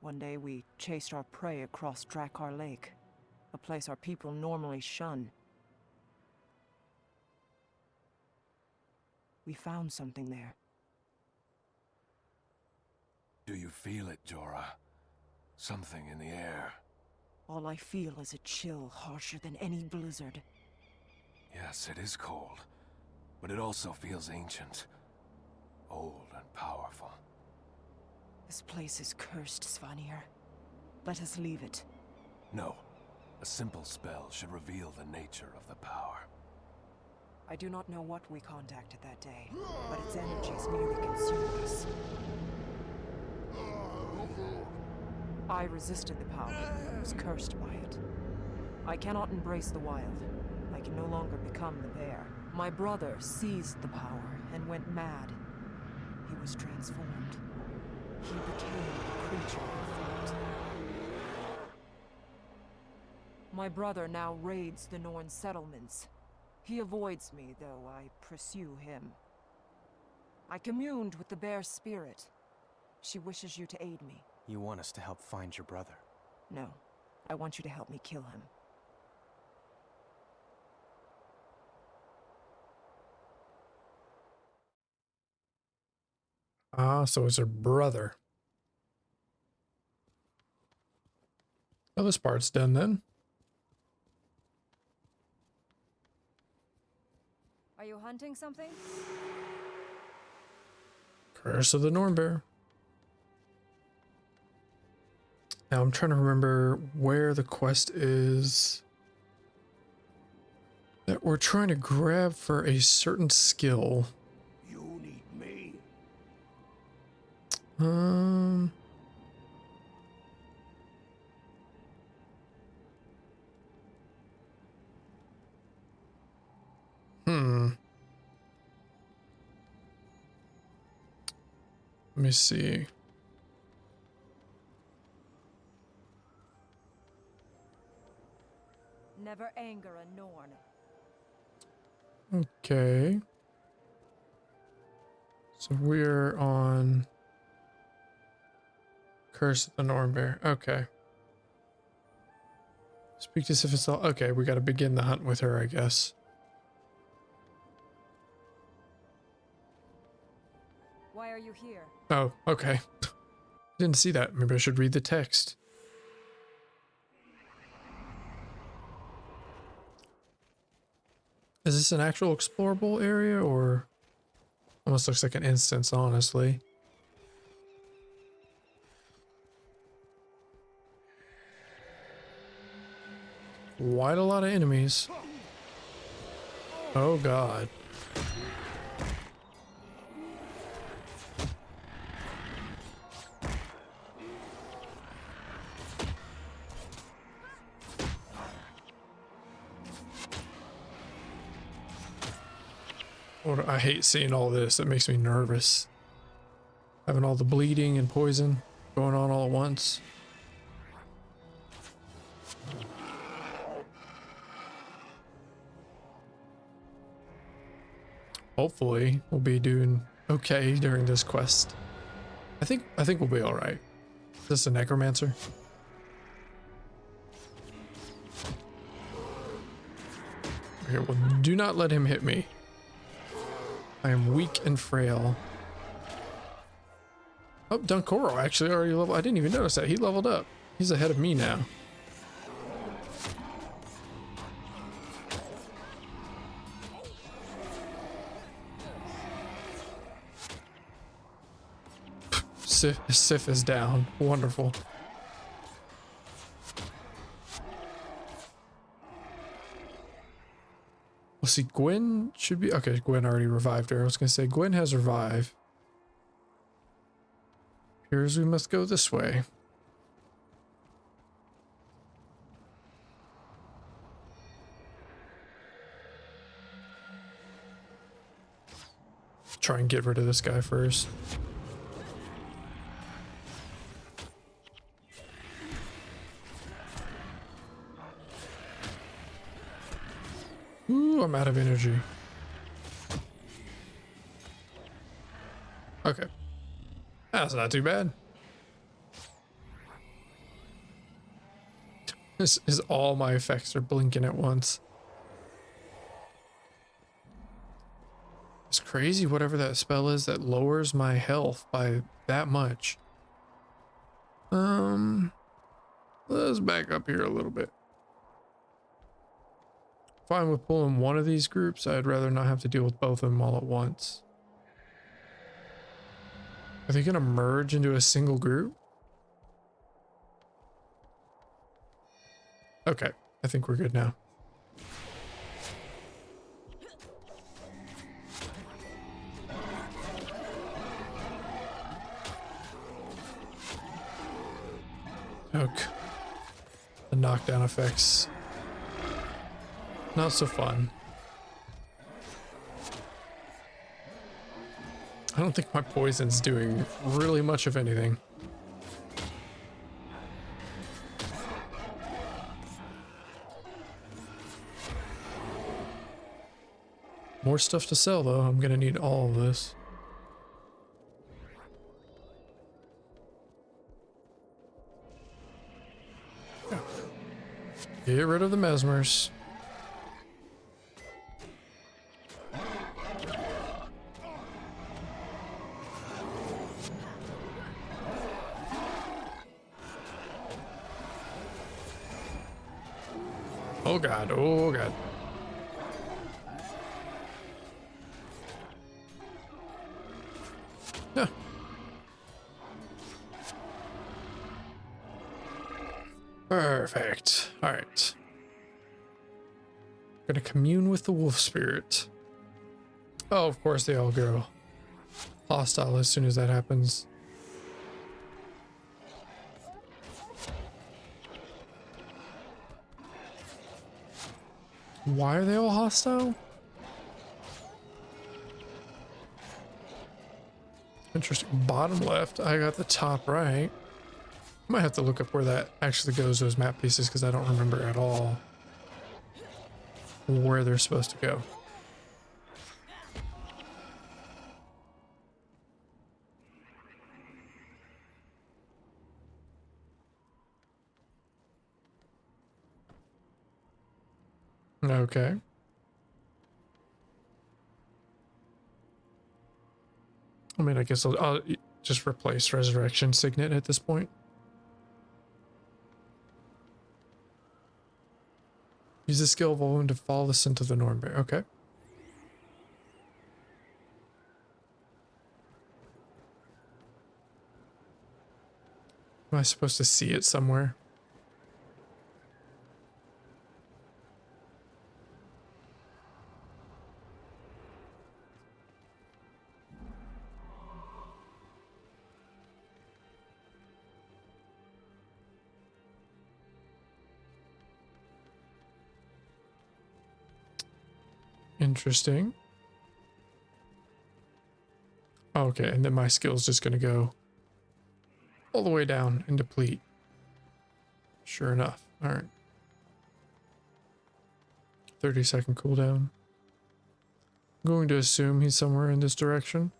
One day we chased our prey across Drakkar Lake, a place our people normally shun. We found something there. Do you feel it, Jorah? Something in the air. All I feel is a chill harsher than any blizzard. Yes, it is cold, but it also feels ancient. Old and powerful. This place is cursed, Svanir. Let us leave it. No. A simple spell should reveal the nature of the power. I do not know what we contacted that day, but its energies nearly consumed us. I resisted the power, but was cursed by it. I cannot embrace the wild. I can no longer become the bear. My brother seized the power and went mad. He was transformed. He became the creature he fought. My brother now raids the Norn settlements. He avoids me, though I pursue him. I communed with the bear's spirit. She wishes you to aid me. You want us to help find your brother? No, I want you to help me kill him. Ah, so it's her brother. Oh, this part's done then. Are you hunting something? Curse of the Nornbear. Now I'm trying to remember where the quest is that we're trying to grab for a certain skill. You need me. Let me see. Never anger a Norn. Okay. So we're on Curse of the Nornbear. Okay. Speak to Sifisal. Okay, we got to begin the hunt with her, I guess. Why are you here? Oh, okay. Didn't see that. Maybe I should read the text. Is this an actual explorable area, or almost looks like an instance, honestly? Quite a lot of enemies. Oh god. I hate seeing all this. It makes me nervous. Having all the bleeding and poison going on all at once. Hopefully, we'll be doing okay during this quest. I think we'll be all right. Is this a necromancer? Okay, well, do not let him hit me. I am weak and frail. Oh, Dunkoro actually already leveled. I didn't even notice that. He leveled up. He's ahead of me now. Sif is down. Wonderful. Well, see, Gwen should be... Okay, Gwen already revived her. I was going to say, Gwen has revived. Appears we must go this way. Try and get rid of this guy first. Ooh, I'm out of energy. Okay. That's not too bad. This is all my effects are blinking at once. This crazy, whatever that spell is that lowers my health by that much. Let's back up here a little bit. Fine with pulling one of these groups. I'd rather not have to deal with both of them all at once. Are they gonna merge into a single group? Okay, I think we're good now. Okay. The knockdown effects. Not so fun. I don't think my poison's doing really much of anything. More stuff to sell though. I'm gonna need all of this. Yeah. Get rid of the mesmers. Oh god, oh god. Yeah. Perfect. All right. Gonna commune with the wolf spirit. Oh, of course they all go hostile as soon as that happens. Why are they all hostile? Interesting. Bottom left. I got the top right. Might have to look up where that actually goes, those map pieces, because I don't remember at all where they're supposed to go. Okay. I mean, I guess I'll just replace Resurrection Signet at this point. Use the skill of Olin to follow the scent of the Nornberry. Okay. Am I supposed to see it somewhere? Interesting. Okay, and then my skill's just gonna go all the way down and deplete. Sure enough. All right. 30-second cooldown. I'm going to assume he's somewhere in this direction.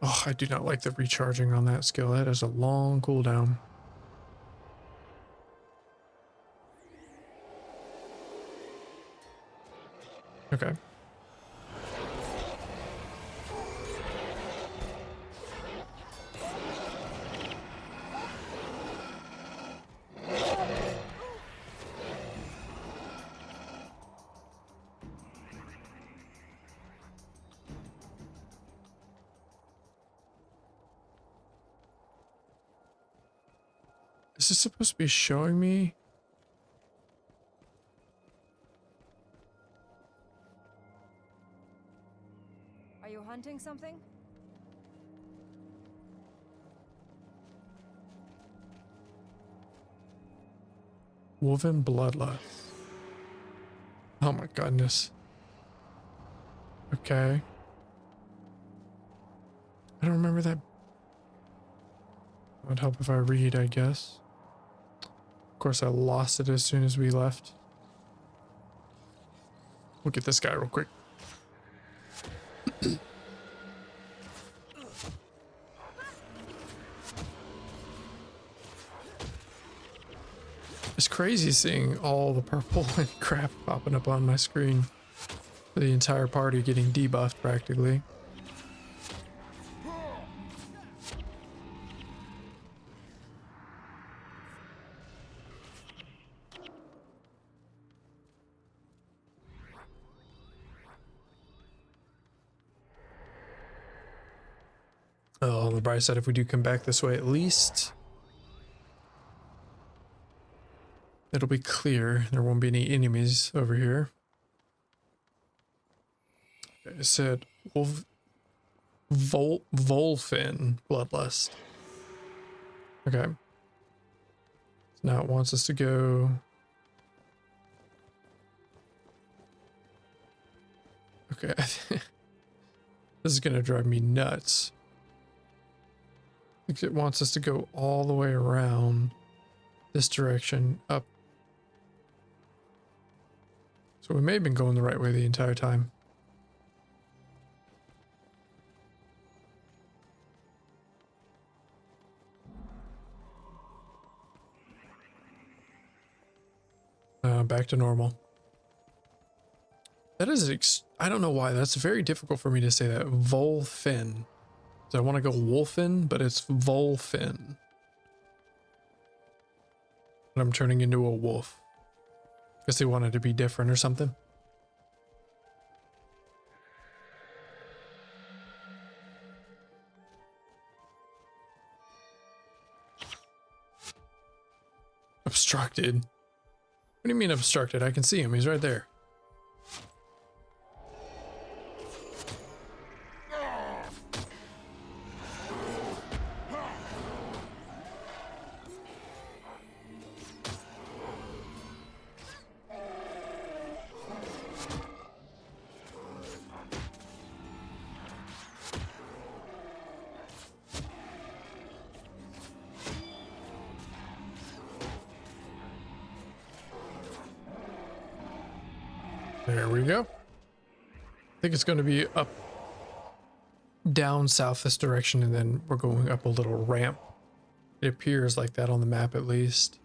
Oh, I do not like the recharging on that skill. That is a long cooldown. Okay. Is this supposed to be showing me? Are you hunting something? Woven bloodlust. Oh my goodness. Okay. I don't remember that. It would help if I read, I guess. Of course, I lost it as soon as we left. We'll get this guy real quick. It's crazy seeing all the purple and crap popping up on my screen for the entire party getting debuffed practically. Oh, on the bright side, if we do come back this way, at least it'll be clear. There won't be any enemies over here. I said Volfin Bloodlust. Okay. So now it wants us to go. Okay. This is gonna drive me nuts. It wants us to go all the way around this direction up. So we may have been going the right way the entire time. Back to normal. That is, I don't know why. That's very difficult for me to say that. Volfin. So I want to go Wolfin, but it's Volfin. And I'm turning into a wolf. Guess they wanted to be different or something. Obstructed. What do you mean obstructed? I can see him. He's right there. There we go. I think it's going to be up, down south this direction, and then we're going up a little ramp. It appears like that on the map at least.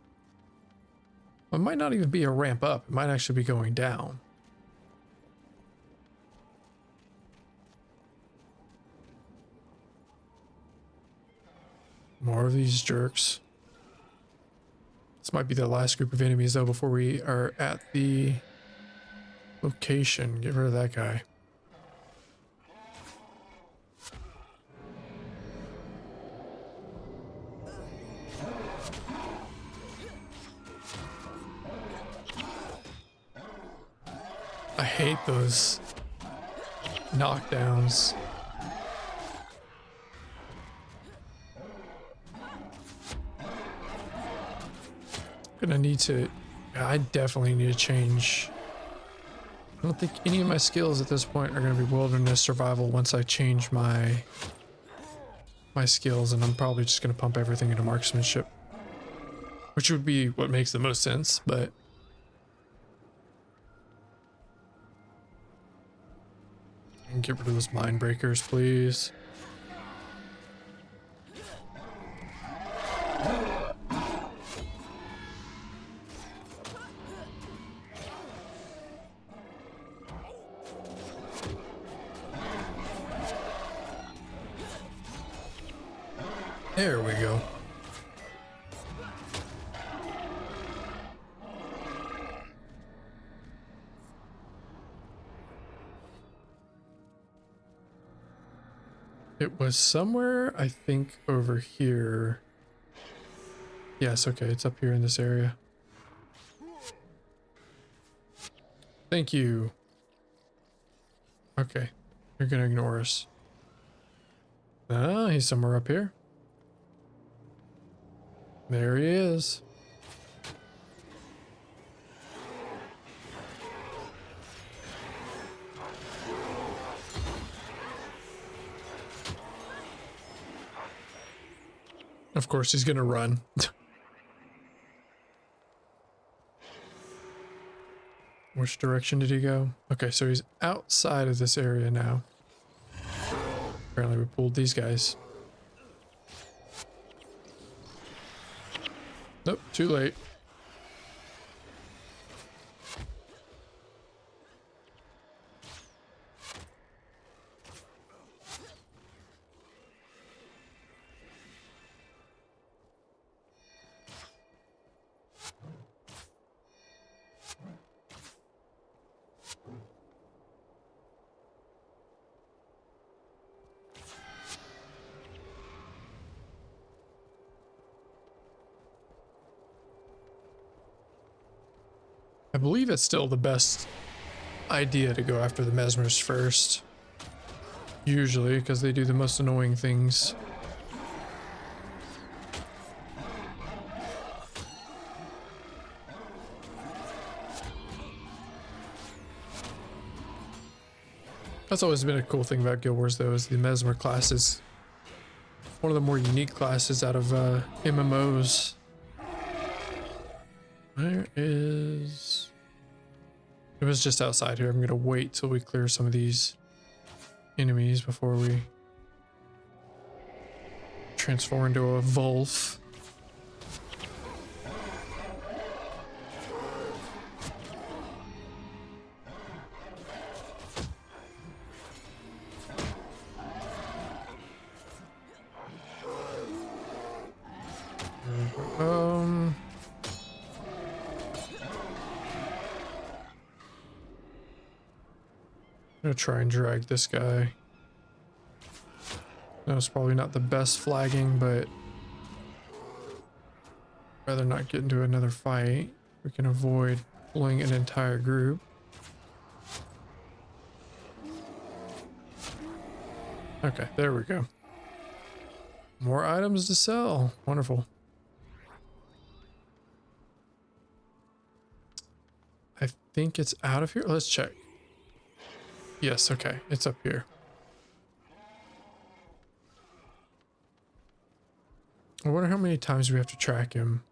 It might not even be a ramp up. It might actually be going down. More of these jerks. This might be the last group of enemies though before we are at the location. Get rid of that guy. I hate those knockdowns. Gonna need to, I definitely need to change. I don't think any of my skills at this point are going to be wilderness survival once I change my skills, and I'm probably just going to pump everything into marksmanship, which would be what makes the most sense, but and get rid of those mind breakers, please. There we go. It was somewhere, I think, over here. Yes, okay, it's up here in this area. Thank you. Okay, you're gonna ignore us. Ah, he's somewhere up here. There he is. Of course he's gonna run. Which direction did he go? Okay, so he's outside of this area now. Apparently we pulled these guys. Nope, too late. I believe it's still the best idea to go after the Mesmers first. Usually, because they do the most annoying things. That's always been a cool thing about Guild Wars, though, is the Mesmer class is one of the more unique classes out of MMOs. Where is... It was just outside here. I'm going to wait till we clear some of these enemies before we transform into a Wolf. I'm gonna try and drag this guy. No, it's probably not the best flagging, but rather not get into another fight. We can avoid pulling an entire group. Okay, there we go. More items to sell. Wonderful. I think it's out of here. Let's check. Yes, okay, it's up here. I wonder how many times we have to track him.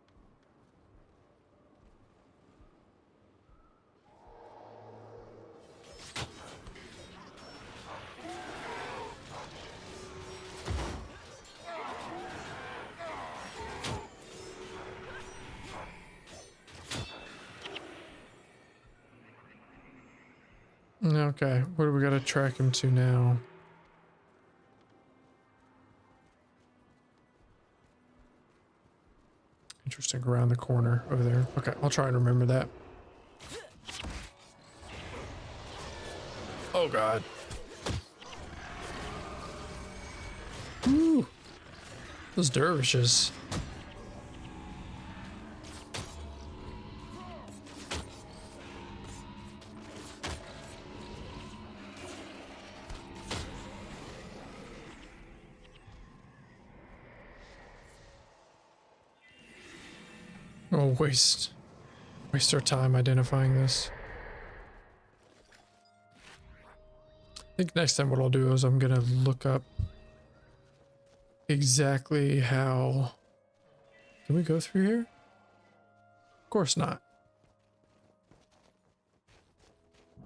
Okay, what do we gotta track him to now? Interesting, around the corner over there. Okay, I'll try and remember that. Oh god. Woo! Those dervishes. Oh, waste our time identifying this. I think next time what I'll do is I'm gonna look up exactly how... Can we go through here? Of course not.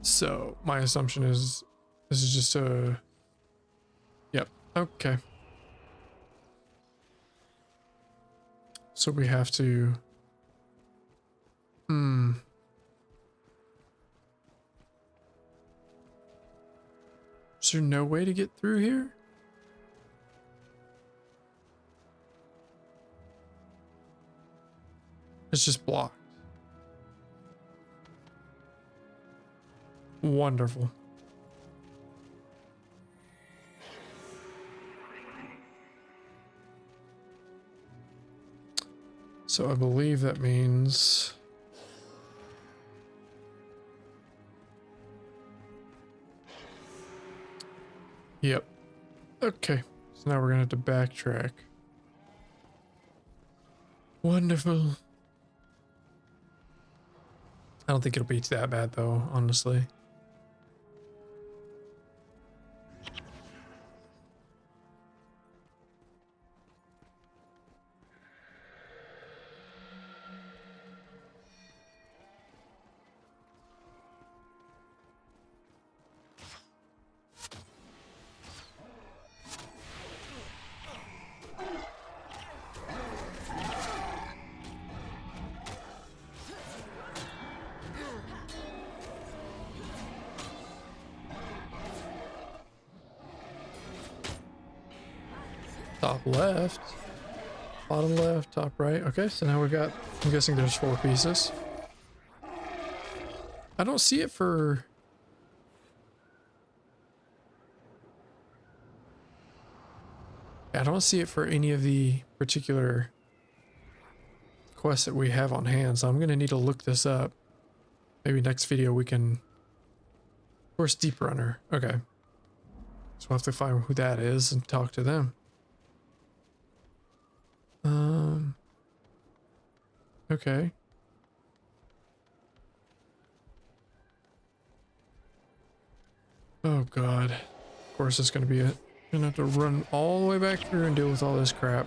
So my assumption is this is just a... Yep, okay. So we have to... Is there no way to get through here? It's just blocked. Wonderful. So I believe that means... Yep. Okay. So now we're gonna have to backtrack. Wonderful. I don't think it'll be that bad though, honestly. Top left, bottom left, top right. Okay, so now we've got, I'm guessing there's 4 pieces. I don't see it for... I don't see it for any of the particular quests that we have on hand, so I'm going to need to look this up. Maybe next video we can... Of course, Deep Runner. Okay. So we'll have to find who that is and talk to them. Okay. Oh god. Of course it's gonna be it. Gonna have to run all the way back through and deal with all this crap.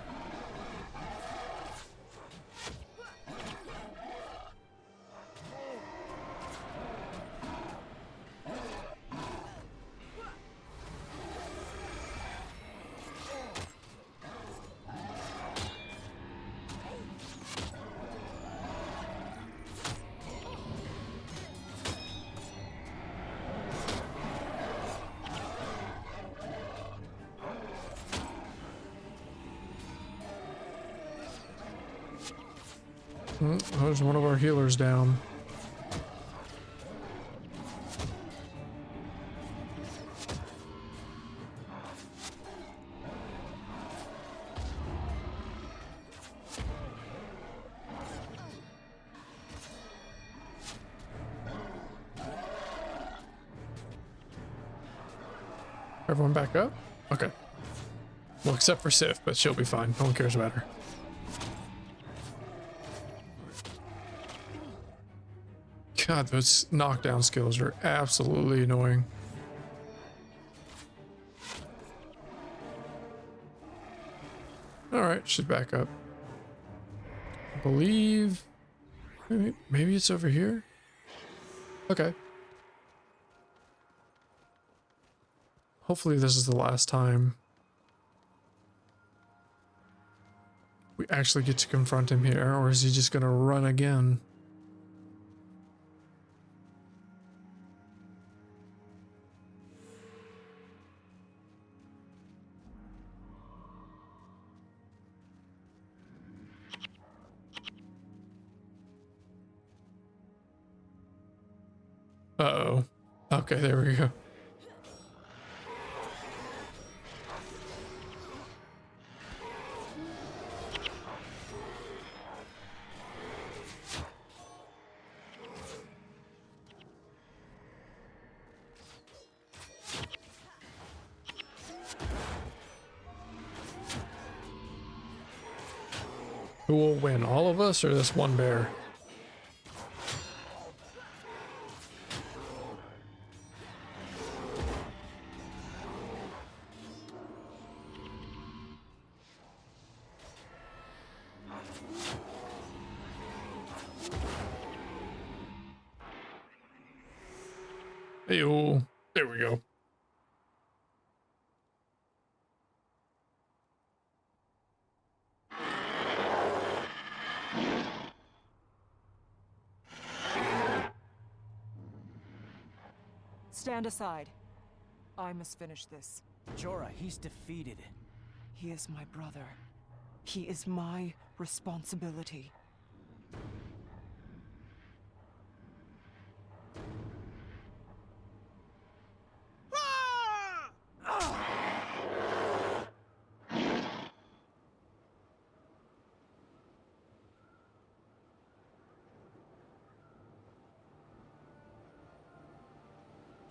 There's one of our healers down. Everyone back up? Okay. Well, except for Sif, but she'll be fine. No one cares about her. God, those knockdown skills are absolutely annoying. Alright, she's back up. I believe... Maybe it's over here? Okay. Hopefully this is the last time we actually get to confront him here, or is he just gonna run again? Uh-oh. Okay, there we go. Who will win, all of us or this one bear? Hey-oh. There we go. Stand aside. I must finish this. Jorah, he's defeated. He is my brother. He is my responsibility.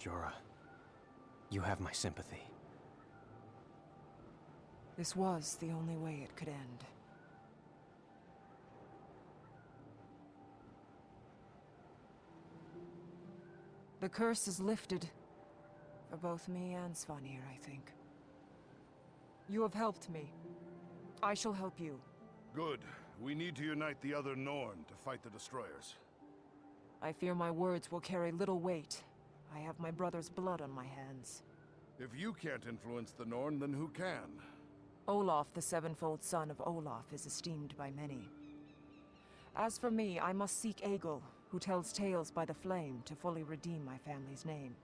Jorah, you have my sympathy. This was the only way it could end. The curse is lifted. For both me and Svanir, I think. You have helped me. I shall help you. Good. We need to unite the other Norn to fight the destroyers. I fear my words will carry little weight. I have my brother's blood on my hands. If you can't influence the Norn, then who can? Olaf, the sevenfold son of Olaf, is esteemed by many. As for me, I must seek Egil, who tells tales by the flame, to fully redeem my family's name.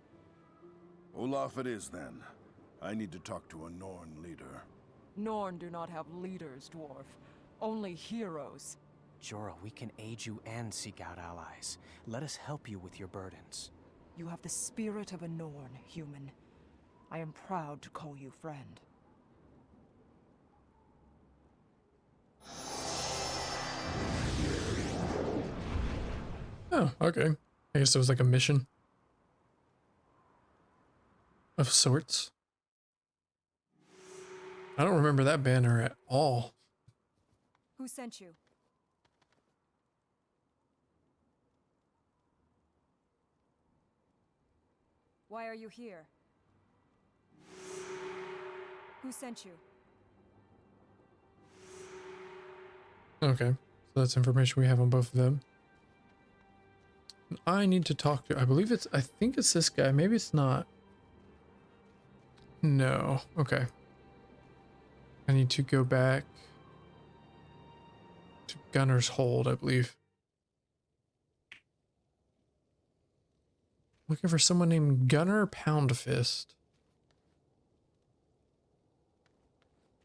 Olaf it is, then. I need to talk to a Norn leader. Norn do not have leaders, dwarf. Only heroes. Jorah, we can aid you and seek out allies. Let us help you with your burdens. You have the spirit of a Norn, human. I am proud to call you friend. Oh, okay. I guess it was like a mission of sorts. I don't remember that banner at all. Who sent you? Why are you here? Who sent you? Okay, so that's information we have on both of them. I need to talk to, I think it's this guy. Maybe it's not. No. Okay. I need to go back to Gunner's Hold, I believe. Looking for someone named Gunner Poundfist.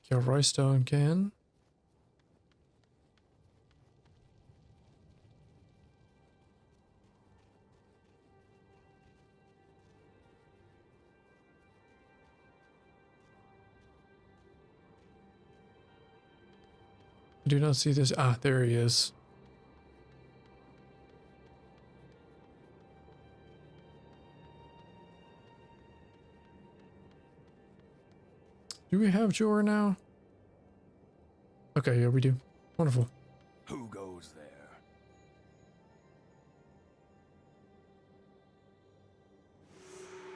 Kill Roystone again. I do not see this. Ah, there he is. Do we have Jor now? Okay, yeah, we do. Wonderful. Who goes there?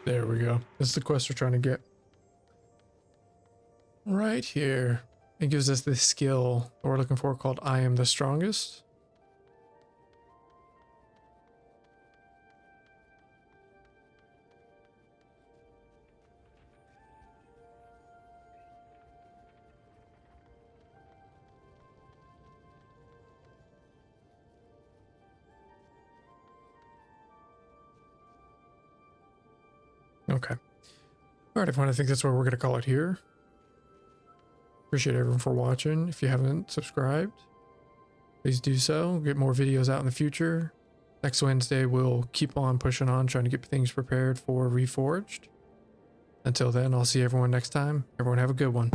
There we go. This is the quest we're trying to get. Right here. It gives us this skill that we're looking for called I Am the Strongest. Okay. All right, everyone, I think that's where we're going to call it here. Appreciate everyone for watching. If you haven't subscribed, please do so. We'll get more videos out in the future. Next Wednesday, we'll keep on pushing on, trying to get things prepared for Reforged. Until then, I'll see everyone next time. Everyone have a good one.